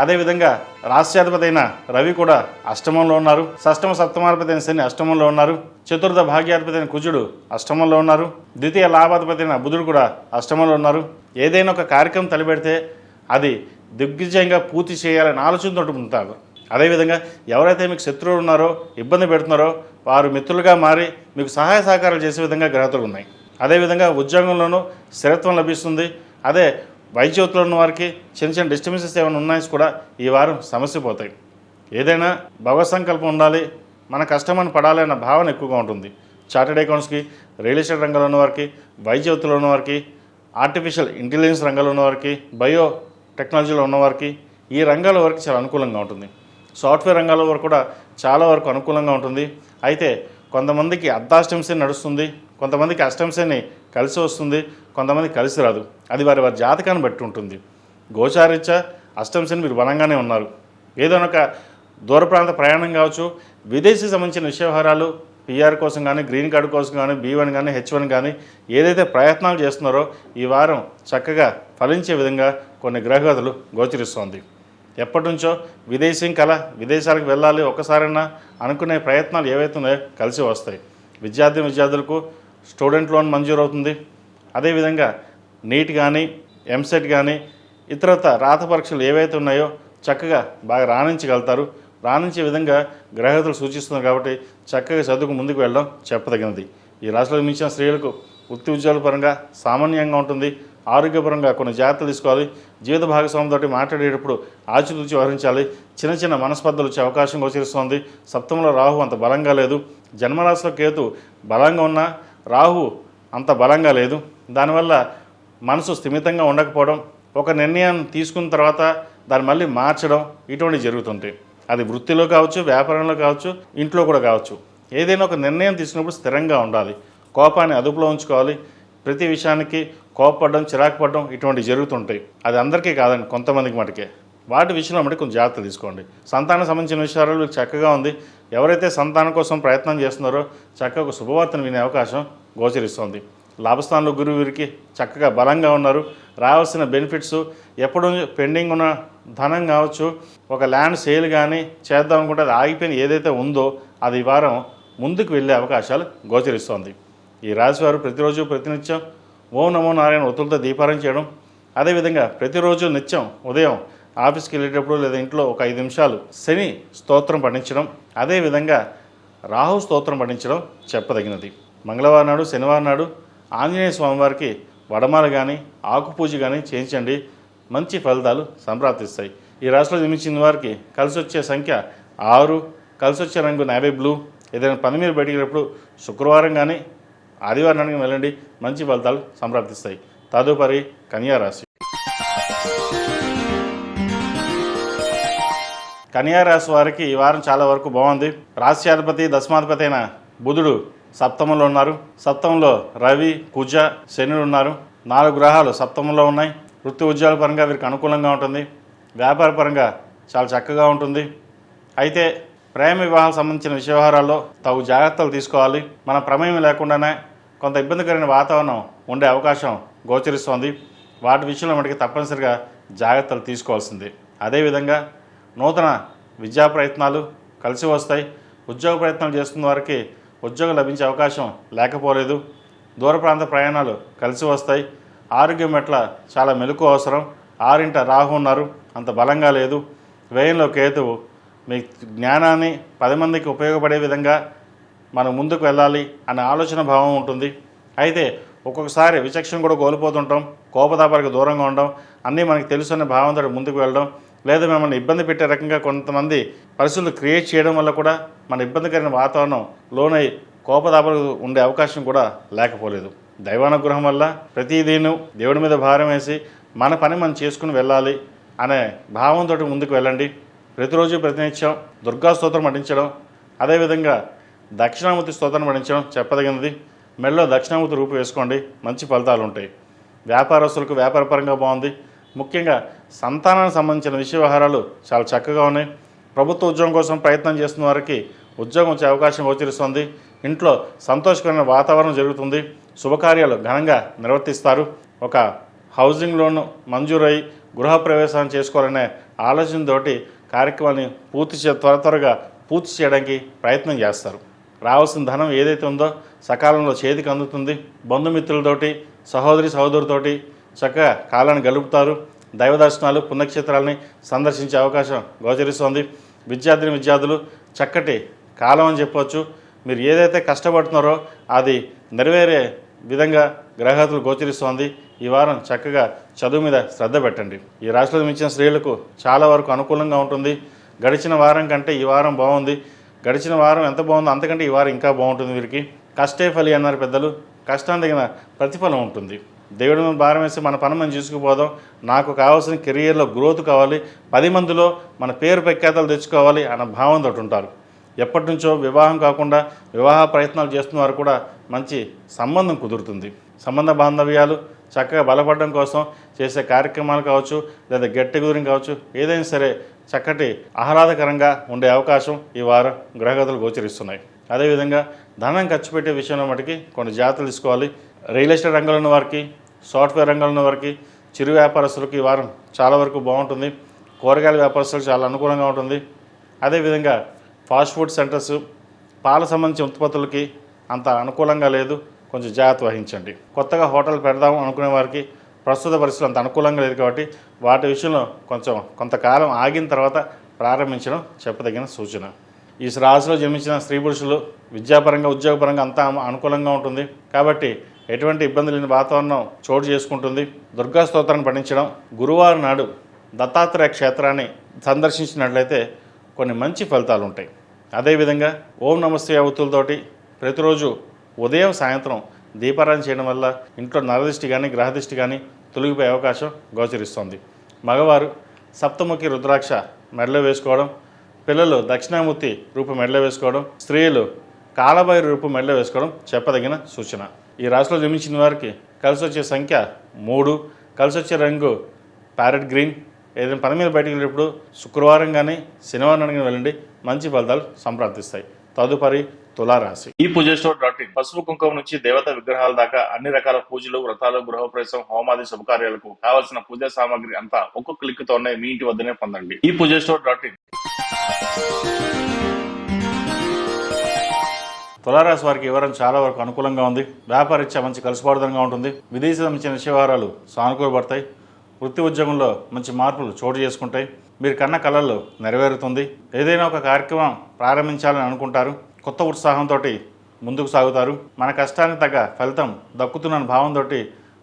అదేవిధంగా రాష్ట్రాధిపతి అయిన రవి కూడా అష్టమంలో ఉన్నారు. షష్టమ సప్తమాధిపతి అయిన శని అష్టమంలో ఉన్నారు. చతుర్థ భాగ్యాధిపతి అయిన కుజుడు అష్టమంలో ఉన్నారు. ద్వితీయ లాభాధిపతి అయిన బుధుడు కూడా అష్టమంలో ఉన్నారు. ఏదైనా ఒక కార్యక్రమం తలపెడితే అది దిగ్విజయంగా పూర్తి చేయాలని ఆలోచనతో ఉంటారు. అదేవిధంగా ఎవరైతే మీకు శత్రువులు ఉన్నారో, ఇబ్బంది పెడుతున్నారో వారు మిత్రులుగా మారి మీకు సహాయ సహకారాలు చేసే విధంగా గ్రహతులు ఉన్నాయి. అదేవిధంగా ఉద్యోగంలోనూ స్థిరత్వం లభిస్తుంది. అదే వైద్యోత్తులు ఉన్న వారికి చిన్న చిన్న డిస్టర్బెన్సెస్ ఏమైనా ఉన్నాయి కూడా ఈ వారం సమస్య పోతాయి. ఏదైనా భగవత్ సంకల్పం ఉండాలి, మన కష్టమని పడాలి అన్న భావన ఎక్కువగా ఉంటుంది. చార్టెడ్ అకౌంట్స్కి, రియల్ ఎస్టేట్ రంగంలో ఉన్నవారికి, వైద్యోత్తులు ఉన్నవారికి, ఆర్టిఫిషియల్ ఇంటెలిజెన్స్ రంగంలో ఉన్నవారికి, బయో టెక్నాలజీలో ఉన్నవారికి ఈ రంగాల వరకు చాలా అనుకూలంగా ఉంటుంది. సాఫ్ట్వేర్ రంగాల వరకు కూడా చాలా వరకు అనుకూలంగా ఉంటుంది. అయితే కొంతమందికి అర్ధాష్టమ శని నడుస్తుంది, కొంతమందికి అష్టమ శని కలిసి వస్తుంది, కొంతమంది కలిసి రాదు. అది వారి జాతకాన్ని బట్టి ఉంటుంది. గోచారీత్యా అష్టమ శని మీరు బలంగానే ఉన్నారు. ఏదైనా ఒక దూర ప్రాంత ప్రయాణం కావచ్చు, విదేశీ సంబంధించిన వ్యవహారాలు, పిఆర్ కోసం కానీ, గ్రీన్ కార్డు కోసం కానీ, B1 కానీ, H1 కానీ ఏదైతే ప్రయత్నాలు చేస్తున్నారో ఈ వారం చక్కగా ఫలించే విధంగా కొన్ని గ్రహగతులు గోచరిస్తోంది. ఎప్పటి నుంచో విదేశీ కళ, విదేశాలకు వెళ్ళాలి ఒక్కసారైనా అనుకునే ప్రయత్నాలు ఏవైతే ఉన్నాయో కలిసి వస్తాయి. విద్యార్థులకు స్టూడెంట్ లోన్ మంజూరు అవుతుంది. అదేవిధంగా నీట్ కానీ, ఎంసెట్ కానీ, ఇతరత్ర రాత పరీక్షలు ఏవైతే ఉన్నాయో చక్కగా బాగా రాణించగలుగుతారు. రాణించే విధంగా గ్రహగతులు సూచిస్తున్నారు కాబట్టి చక్కగా చదువుకు ముందుకు వెళ్ళడం చెప్పదగినది. ఈ రాశిలో మించిన స్త్రీలకు వృత్తి ఉద్యోగాల పరంగా సామాన్యంగా ఉంటుంది. ఆరోగ్యపరంగా కొన్ని జాగ్రత్తలు తీసుకోవాలి. జీవిత భాగస్వామితో మాట్లాడేటప్పుడు ఆచితూచి వ్యవహరించాలి. చిన్న చిన్న మనస్పర్ధలు వచ్చే అవకాశం గోచరిస్తోంది. సప్తమంలో రాహు అంత బలంగా లేదు. జన్మరాశిలో కేతు బలంగా ఉన్నా రాహు అంత బలంగా లేదు. దానివల్ల మనసు స్థిమితంగా ఉండకపోవడం, ఒక నిర్ణయం తీసుకున్న తర్వాత దాన్ని మళ్ళీ మార్చడం ఇటువంటివి జరుగుతుంటాయి. అది వృత్తిలో కావచ్చు, వ్యాపారంలో కావచ్చు, ఇంట్లో కూడా కావచ్చు. ఏదైనా ఒక నిర్ణయం తీసుకున్నప్పుడు స్థిరంగా ఉండాలి. కోపాన్ని అదుపులో ఉంచుకోవాలి. ప్రతి విషయానికి కోపపడడం, చిరాకు పడడం ఇటువంటివి జరుగుతుంటాయి. అది అందరికీ కాదండి, కొంతమందికి మటుకే. వాటి విషయంలో మటుకు కొంచెం జాగ్రత్తలు తీసుకోండి. సంతానం సంబంధించిన విషయాలు చక్కగా ఉంది. ఎవరైతే సంతానం కోసం ప్రయత్నం చేస్తున్నారో చక్కగా ఒక శుభవార్తను వినే అవకాశం గోచరిస్తోంది. లాభస్థానంలో గురువు వీరికి చక్కగా బలంగా ఉన్నారు. రావాల్సిన బెనిఫిట్స్, ఎప్పుడు పెండింగ్ ఉన్న ధనం కావచ్చు, ఒక ల్యాండ్ సేల్ కానీ చేద్దాం అనుకుంటే అది ఆగిపోయిన ఏదైతే ఉందో అది ఈ వారం ముందుకు వెళ్ళే అవకాశాలు గోచరిస్తోంది. ఈ రాశివారు ప్రతిరోజు ప్రతినిత్యం ఓం నమో నారాయణ ఒత్తులతో దీపారాయణ చేయడం, అదేవిధంగా ప్రతిరోజు నిత్యం ఉదయం ఆఫీస్కి వెళ్ళేటప్పుడు లేదా ఇంట్లో ఒక 5 నిమిషాలు శని స్తోత్రం పఠించడం, అదేవిధంగా రాహు స్తోత్రం పఠించడం చెప్పదగినది. మంగళవారం నాడు, శనివారం నాడు ఆంజనేయ స్వామివారికి వడమాల కానీ, ఆకుపూజ కానీ చేయించండి. మంచి ఫలితాలు సంప్రాప్తిస్తాయి. ఈ రాశిలో జన్మించిన వారికి కలిసి వచ్చే సంఖ్య 6, కలిసి వచ్చే రంగు నేవీ బ్లూ. ఏదైనా పని మీద బయటికి వెళ్ళినప్పుడు శుక్రవారం కానీ, ఆదివారానికి వెళ్ళండి. మంచి ఫలితాలు సంప్రాప్తిస్తాయి. తదుపరి కన్యా రాశి. కన్యా రాశి వారికి ఈ వారం చాలా వరకు బాగుంది. రాశ్యాధిపతి, దశమాధిపతి అయిన బుధుడు సప్తమంలో ఉన్నారు. సప్తమంలో రవి, కుజ, శనుడు ఉన్నారు. 4 గ్రహాలు సప్తమంలో ఉన్నాయి. వృత్తి ఉద్యోగాల పరంగా వీరికి అనుకూలంగా ఉంటుంది. వ్యాపార పరంగా చాలా చక్కగా ఉంటుంది. అయితే ప్రేమ వివాహాలకు సంబంధించిన వ్యవహారాల్లో తగు జాగ్రత్తలు తీసుకోవాలి. మన ప్రమేయం లేకుండానే కొంత ఇబ్బందికరమైన వాతావరణం ఉండే అవకాశం గోచరిస్తోంది. వాటి విషయంలో మనకి తప్పనిసరిగా జాగ్రత్తలు తీసుకోవాల్సింది. అదేవిధంగా నూతన విద్యా ప్రయత్నాలు కలిసి వస్తాయి. ఉద్యోగ ప్రయత్నాలు చేస్తున్న వారికి ఉద్యోగం లభించే అవకాశం లేకపోలేదు. దూర ప్రాంత ప్రయాణాలు కలిసి వస్తాయి. ఆరోగ్యం పట్ల చాలా మెలకు అవసరం. 6 రాహు ఉన్నారు, అంత బలంగా లేదు. వ్యయంలో కేతువు. మీ జ్ఞానాన్ని 10 మందికి ఉపయోగపడే విధంగా మనం ముందుకు వెళ్ళాలి అనే ఆలోచన భావం ఉంటుంది. అయితే ఒక్కొక్కసారి విచక్షణ కూడా కోల్పోతుంటాం. కోపతాపాలకు దూరంగా ఉండడం, అన్నీ మనకి తెలుసు అనే భావంతో ముందుకు వెళ్ళడం, లేదా మిమ్మల్ని ఇబ్బంది పెట్టే రకంగా కొంతమంది పరిస్థితులు క్రియేట్ చేయడం వల్ల కూడా మన ఇబ్బందికరమైన వాతావరణం లోనై కోపతాపాలు ఉండే అవకాశం కూడా లేకపోలేదు. దైవానుగ్రహం వల్ల ప్రతిదీను దేవుడి మీద భారం వేసి మన పని మనం చేసుకుని వెళ్ళాలి అనే భావంతో ముందుకు వెళ్ళండి. ప్రతిరోజు ప్రతినిత్యం దుర్గా స్తోత్రం పఠించడం, అదేవిధంగా దక్షిణామూర్తి స్తోత్రం పఠించడం చెప్పదగినది. మెడలో దక్షిణామూర్తి రూపు వేసుకోండి, మంచి ఫలితాలు ఉంటాయి. వ్యాపారస్తులకు వ్యాపారపరంగా బాగుంది. ముఖ్యంగా సంతానానికి సంబంధించిన వ్యవహారాలు చాలా చక్కగా ఉన్నాయి. ప్రభుత్వ ఉద్యోగం కోసం ప్రయత్నం చేస్తున్న వారికి ఉద్యోగం వచ్చే అవకాశం గోచరిస్తుంది. ఇంట్లో సంతోషకరమైన వాతావరణం జరుగుతుంది. శుభకార్యాలు ఘనంగా నిర్వర్తిస్తారు. ఒక హౌసింగ్ లోన్ మంజూరై గృహప్రవేశాన్ని చేసుకోవాలనే ఆలోచనతోటి కార్యక్రమాన్ని త్వరగా పూర్తి చేయడానికి ప్రయత్నం చేస్తారు. రావాల్సిన ధనం ఏదైతే ఉందో సకాలంలో చేతికి అందుతుంది. బంధుమిత్రులతోటి, సహోదరులతోటి చక్కగా కాలాన్ని గలుపుతారు. దైవ దర్శనాలు, పుణ్యక్షేత్రాలని సందర్శించే అవకాశం గోచరిస్తోంది. విద్యార్థులు చక్కటి కాలం అని చెప్పవచ్చు. మీరు ఏదైతే కష్టపడుతున్నారో అది నెరవేరే విధంగా గ్రహగతులు గోచరిస్తోంది. ఈ వారం చక్కగా చదువు మీద శ్రద్ధ పెట్టండి. ఈ రాశిలో మించిన స్త్రీలకు చాలా వరకు అనుకూలంగా ఉంటుంది. గడిచిన వారం కంటే ఈ వారం బాగుంది. గడిచిన వారం ఎంత బాగుందో అంతకంటే ఈ వారం ఇంకా బాగుంటుంది. వీరికి కష్టే ఫలి అన్నారు పెద్దలు. కష్టానికి తగిన ప్రతిఫలం ఉంటుంది. దేవుడి మీద భారం వేసి మన పని మనం చేసుకుపోదాం. నాకు కావాల్సిన కెరియర్లో గ్రోత్ కావాలి, 10 మందిలో మన పేరు ప్రఖ్యాతలు తెచ్చుకోవాలి అన్న భావంతో ఉంటారు. ఎప్పటి నుంచో వివాహం కాకుండా వివాహ ప్రయత్నాలు చేస్తున్న వారు కూడా మంచి సంబంధం కుదురుతుంది. సంబంధ బాంధవ్యాలు చక్కగా బలపడడం కోసం చేసే కార్యక్రమాలు కావచ్చు, లేదా గెట్ టుగెదర్ కావచ్చు, ఏదైనా సరే చక్కటి ఆహ్లాదకరంగా ఉండే అవకాశం ఈ వారం గ్రహగతులు గోచరిస్తున్నాయి. అదేవిధంగా ధనం ఖర్చు పెట్టే విషయంలో మటుకి కొన్ని జాగ్రత్తలు తీసుకోవాలి. రియల్ ఎస్టేట్ రంగంలో ఉన్న వారికి, సాఫ్ట్వేర్ రంగంలో ఉన్న వారికి, చిరు వ్యాపారస్తులకు ఈ వారం చాలా వరకు బాగుంటుంది. కూరగాయల వ్యాపారస్తులకు చాలా అనుకూలంగా ఉంటుంది. అదేవిధంగా ఫాస్ట్ ఫుడ్ సెంటర్స్, పాల సంబంధించిన ఉత్పత్తులకి అంత అనుకూలంగా లేదు, కొంచెం జాగ్రత్త వహించండి. కొత్తగా హోటల్ పెడదాం అనుకునే వారికి ప్రస్తుత పరిస్థితులు అంత అనుకూలంగా లేదు కాబట్టి వాటి విషయంలో కొంతకాలం ఆగిన తర్వాత ప్రారంభించడం చెప్పదగిన సూచన. ఈ రాశిలో జన్మించిన స్త్రీ పురుషులు విద్యాపరంగా, ఉద్యోగపరంగా అంతా అనుకూలంగా ఉంటుంది కాబట్టి ఎటువంటి ఇబ్బంది లేని వాతావరణం చోటు చేసుకుంటుంది. దుర్గా స్తోత్రాన్ని పఠించడం, గురువారం నాడు దత్తాత్రేయ క్షేత్రాన్ని సందర్శించినట్లయితే కొన్ని మంచి ఫలితాలు ఉంటాయి. అదేవిధంగా ఓం నమస్తే అవతులతోటి ప్రతిరోజు ఉదయం సాయంత్రం దీపారాధన చేయడం వల్ల ఇంట్లో నరదిష్టి కానీ గ్రహదిష్టి కానీ తొలగిపోయే అవకాశం గోచరిస్తుంది. మగవారు సప్తముఖి రుద్రాక్ష మెడలో వేసుకోవడం, పిల్లలు దక్షిణామూర్తి రూపు మెడలో వేసుకోవడం, స్త్రీలు కాలభైరు రూపు మెడలో వేసుకోవడం చెప్పదగిన సూచన. ఈ రాశిలో జన్మించిన వారికి కలిసి వచ్చే సంఖ్య 3, కలిసి వచ్చే రంగు ప్యారెట్ గ్రీన్. ఏదైనా పని మీద బయటకు వెళ్ళేటప్పుడు శుక్రవారం కానీ శనివారం కానీ వెళ్ళండి, మంచి ఫలితాలు సంప్రాప్తిస్తాయి. తదుపరి తులారాశి. ఈ పూజేశ్వర్.in పసుపు కుంకుమ నుంచి దేవతా విగ్రహాల దాకా అన్ని రకాల పూజలు, వ్రతాలు, గృహప్రవేశం, హోమాది శుభకార్యాలకు కావాల్సిన పూజా సామాగ్రి అంతా ఒక్కొక్క క్లిక్తోనే మీ ఇంటి వద్దనే పొందండి. ఈ పూజేశ్వర్.in. తులారాశి వారికి ఈ వారం చాలా వరకు అనుకూలంగా ఉంది. వ్యాపారరీత్యా మంచి కలిసిపాడుదనంగా ఉంటుంది. విదేశీ సంబంధించిన వ్యవహారాలు సానుకూలపడతాయి. వృత్తి ఉద్యోగంలో మంచి మార్పులు చోటు చేసుకుంటాయి. మీరు కన్న కళలు నెరవేరుతుంది. ఏదైనా ఒక కార్యక్రమం ప్రారంభించాలని అనుకుంటారు. కొత్త ఉత్సాహంతో ముందుకు సాగుతారు. మన కష్టానికి తగ్గ ఫలితం దక్కుతున్న భావంతో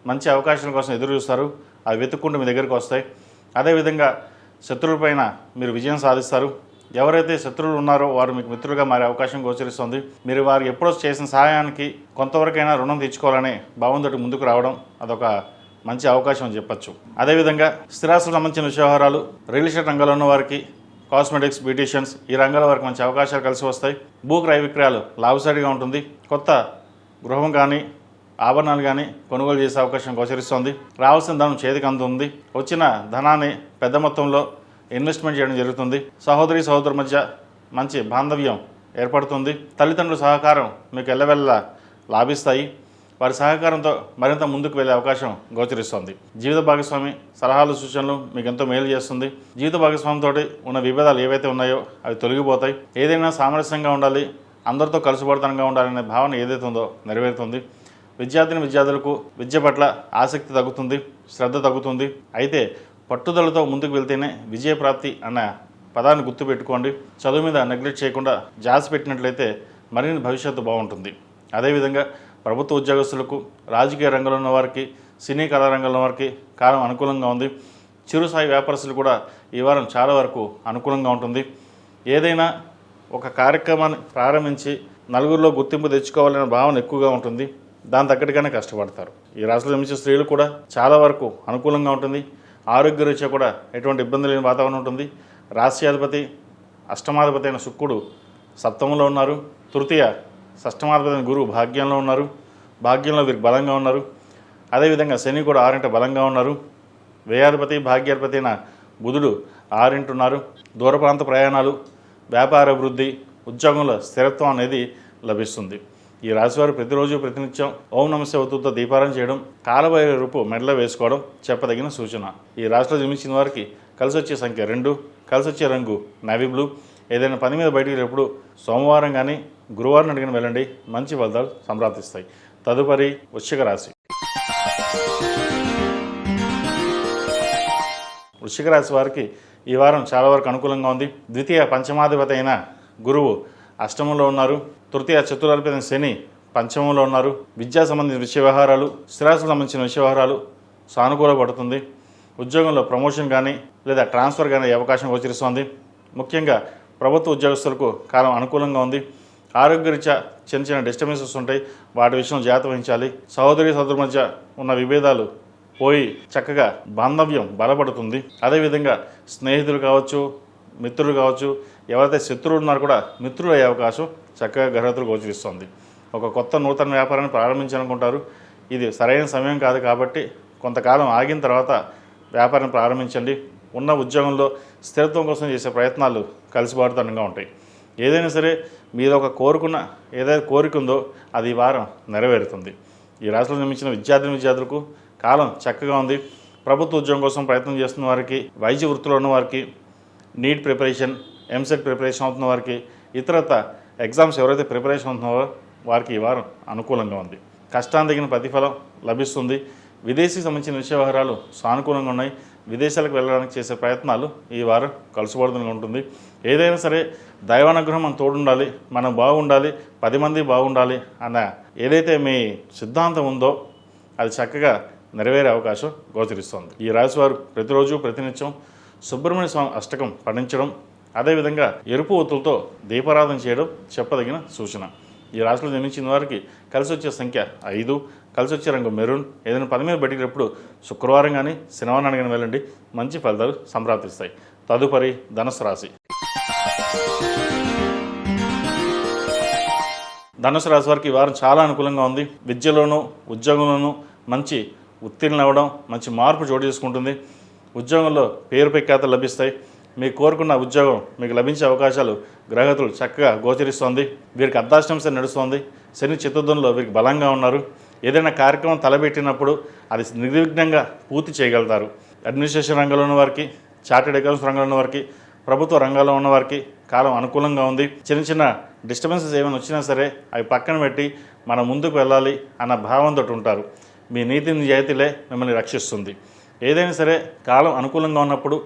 మంచి అవకాశాల కోసం ఎదురు చూస్తారు. అవి వెతుక్కుంటూ మీ దగ్గరికి వస్తాయి. అదేవిధంగా శత్రువులపైన మీరు విజయం సాధిస్తారు. ఎవరైతే శత్రువులు ఉన్నారో వారు మీకు మిత్రులుగా మారే అవకాశం గోచరిస్తుంది. మీరు వారికి ఎప్పుడో చేసిన సహాయానికి కొంతవరకైనా రుణం తీర్చుకోవాలనే భావంతో ముందుకు రావడం అదొక మంచి అవకాశం అని చెప్పచ్చు. అదేవిధంగా స్థిరాస్తులకు సంబంధించిన వ్యవహారాలు, రియల్ ఎస్టేట్ రంగంలో ఉన్న వారికి, కాస్మెటిక్స్, బ్యూటీషియన్స్ ఈ రంగాల వారికి మంచి అవకాశాలు కలిసి వస్తాయి. భూ క్రయ విక్రయాలు లాభసాటిగా ఉంటుంది. కొత్త గృహం కానీ ఆభరణాలు కానీ కొనుగోలు చేసే అవకాశం గోచరిస్తుంది. రావాల్సిన ధనం చేతికి అందుతుంది. వచ్చిన ధనాన్ని పెద్ద మొత్తంలో ఇన్వెస్ట్మెంట్ చేయడం జరుగుతుంది. సహోదరుల మధ్య మంచి బాంధవ్యం ఏర్పడుతుంది. తల్లిదండ్రుల సహకారం మీకు ఎల్లవెల్ల లాభిస్తాయి. వారి సహకారంతో మరింత ముందుకు వెళ్ళే అవకాశం గోచరిస్తుంది. జీవిత భాగస్వామి సలహాలు, సూచనలు మీకు ఎంతో మేలు చేస్తుంది. జీవిత భాగస్వామితో ఉన్న విభేదాలు ఏవైతే ఉన్నాయో అవి తొలగిపోతాయి. ఏదైనా సామరస్యంగా ఉండాలి, అందరితో కలుసుబడతనంగా ఉండాలనే భావన ఏదైతే ఉందో నెరవేరుతుంది. విద్యార్థులకు విద్య పట్ల ఆసక్తి తగ్గుతుంది, శ్రద్ధ తగ్గుతుంది. అయితే పట్టుదలతో ముందుకు వెళ్తేనే విజయప్రాప్తి అన్న పదాన్ని గుర్తుపెట్టుకోండి. చదువు మీద నెగ్లెక్ట్ చేయకుండా జాస్ పెట్టినట్లయితే మరిన్ని భవిష్యత్తు బాగుంటుంది. అదేవిధంగా ప్రభుత్వ ఉద్యోగస్తులకు, రాజకీయ రంగంలో ఉన్న వారికి, సినీ కళారంగంలో వారికి కాలం అనుకూలంగా ఉంది. చిరుస్థాయి వ్యాపారస్తులు కూడా ఈ వారం చాలా వరకు అనుకూలంగా ఉంటుంది. ఏదైనా ఒక కార్యక్రమాన్ని ప్రారంభించి నలుగురిలో గుర్తింపు తెచ్చుకోవాలనే భావన ఎక్కువగా ఉంటుంది. దాని తగ్గట్టుగానే కష్టపడతారు. ఈ రాశిలో జన్మించిన స్త్రీలు కూడా చాలా వరకు అనుకూలంగా ఉంటుంది. ఆరోగ్యరీత్యా కూడా ఎటువంటి ఇబ్బంది లేని వాతావరణం ఉంటుంది. రాశ్యాధిపతి, అష్టమాధిపతి అయిన శుక్రుడు సప్తమంలో ఉన్నారు. తృతీయ షష్టమాధిపతి అయిన గురువు భాగ్యంలో ఉన్నారు. భాగ్యంలో వీరికి బలంగా ఉన్నారు. అదేవిధంగా శని కూడా 6 బలంగా ఉన్నారు. వ్యయాధిపతి, భాగ్యాధిపతి అయిన బుధుడు 6 ఉన్నారు. దూర ప్రాంత ప్రయాణాలు, వ్యాపార అభివృద్ధి, ఉద్యోగంలో స్థిరత్వం అనేది లభిస్తుంది. ఈ రాశివారు ప్రతిరోజు ప్రతినిత్యం ఓం నమస్తే అవతులతో దీపారాధన చేయడం, కాలభైరవ రూపు మెడలో వేసుకోవడం చెప్పదగిన సూచన. ఈ రాశిలో జన్మించిన వారికి కలిసి వచ్చే సంఖ్య 2, కలిసి వచ్చే రంగు నేవీ బ్లూ. ఏదైనా పని మీద బయటికి వెళ్ళినప్పుడు సోమవారం కానీ గురువారం అడిగిన వెళ్ళండి, మంచి ఫలితాలు సంప్రాప్తిస్తాయి. తదుపరి వృశ్చిక రాశి. వృశ్చిక రాశి వారికి ఈ వారం చాలా వరకు అనుకూలంగా ఉంది. ద్వితీయ పంచమాధిపతి అయిన గురువు అష్టమంలో ఉన్నారు. తృతీయ చతురాధిపతి అయిన శని పంచమంలో ఉన్నారు. విద్యా సంబంధించిన విషయ వ్యవహారాలు, స్థిరాస్తులకు సంబంధించిన విషయ వ్యవహారాలు సానుకూలపడుతుంది. ఉద్యోగంలో ప్రమోషన్ కానీ లేదా ట్రాన్స్ఫర్ కానీ అవకాశం గోచరిస్తుంది. ముఖ్యంగా ప్రభుత్వ ఉద్యోగస్తులకు కాలం అనుకూలంగా ఉంది. ఆరోగ్యరీత్యా చిన్న డిస్టర్బెన్సెస్ ఉంటాయి, వాటి విషయం జాగ్రత్త వహించాలి. సహోదరుల మధ్య ఉన్న విభేదాలు పోయి చక్కగా బాంధవ్యం బలపడుతుంది. అదేవిధంగా స్నేహితులు కావచ్చు, మిత్రులు కావచ్చు, ఎవరైతే శత్రువులు ఉన్నారో కూడా మిత్రులు అయ్యే అవకాశం చక్కగా గ్రహతులు గోచరిస్తుంది. ఒక కొత్త నూతన వ్యాపారాన్ని ప్రారంభించాలనుకుంటారు. ఇది సరైన సమయం కాదు కాబట్టి కొంతకాలం ఆగిన తర్వాత వ్యాపారం ప్రారంభించండి. ఉన్న ఉద్యోగంలో స్థిరత్వం కోసం చేసే ప్రయత్నాలు కలిసిబాటుతనంగా ఉంటాయి. ఏదైనా సరే మీరు ఒక కోరుకున్న ఏదైతే కోరిక ఉందో అది ఈ వారం నెరవేరుతుంది. ఈ రాశిలో జన్మించిన విద్యార్థులకు కాలం చక్కగా ఉంది. ప్రభుత్వ ఉద్యోగం కోసం ప్రయత్నం చేస్తున్న వారికి, వైద్య వృత్తిలో ఉన్న వారికి, నీట్ ప్రిపరేషన్, ఎంసెట్ ప్రిపరేషన్ అవుతున్న వారికి, ఇతరత్ర ఎగ్జామ్స్ ఎవరైతే ప్రిపరేషన్ అవుతున్నారో వారికి ఈ వారం అనుకూలంగా ఉంది. కష్టానికి తగిన ప్రతిఫలం లభిస్తుంది. విదేశీకి సంబంధించిన విషయ వ్యవహారాలు సానుకూలంగా ఉన్నాయి. విదేశాలకు వెళ్ళడానికి చేసే ప్రయత్నాలు ఈ వారం కలుసుబడుతూనే ఉంటుంది. ఏదైనా సరే దైవానుగ్రహం మనం తోడుండాలి, మనం బాగుండాలి, 10 మంది బాగుండాలి అన్న ఏదైతే మీ సిద్ధాంతం ఉందో అది చక్కగా నెరవేరే అవకాశం గోచరిస్తుంది. ఈ రాశి వారు ప్రతిరోజు ప్రతినిత్యం సుబ్రహ్మణ్య స్వామి అష్టకం పఠించడం, అదేవిధంగా ఎరుపు ఒత్తులతో దీపారాధన చేయడం చెప్పదగిన సూచన. ఈ రాశిలో జన్మించిన వారికి కలిసి వచ్చే సంఖ్య 5, కలిసి వచ్చే రంగు మెరూన్. ఏదైనా పని మీద బయటికినప్పుడు శుక్రవారం కానీ శనివారం కానీ వెళ్ళండి, మంచి ఫలితాలు సంప్రాప్తిస్తాయి. తదుపరి ధనుసు రాశి. ధనుసు రాశి వారికి ఈ వారం చాలా అనుకూలంగా ఉంది. విద్యలోనూ ఉద్యోగంలోనూ మంచి ఉత్తీర్ణులు అవ్వడం, మంచి మార్పు చోటు చేసుకుంటుంది. ఉద్యోగంలో పేరు ప్రఖ్యాతలు లభిస్తాయి. మీకు కోరుకున్న ఉద్యోగం మీకు లభించే అవకాశాలు గ్రహగతులు చక్కగా గోచరిస్తోంది. వీరికి అర్ధాష్టంశ నడుస్తోంది. శని చతుర్థంలో వీరికి బలంగా ఉన్నారు. ఏదైనా కార్యక్రమం తలబెట్టినప్పుడు అది నిర్విఘ్నంగా పూర్తి చేయగలుగుతారు. అడ్మినిస్ట్రేషన్ రంగంలో ఉన్న వారికి, చార్టెడ్ అకౌంట్స్ రంగంలో ఉన్న వారికి, ప్రభుత్వ రంగాల్లో ఉన్న వారికి కాలం అనుకూలంగా ఉంది. చిన్న చిన్న డిస్టర్బెన్సెస్ ఏమైనా వచ్చినా సరే అవి పక్కన పెట్టి మనం ముందుకు వెళ్ళాలి అన్న భావంతో ఉంటారు. మీ నీతి నిజాయితీలే మిమ్మల్ని రక్షిస్తుంది. ఏదైనా సరే కాలం అనుకూలంగా ఉన్నప్పుడు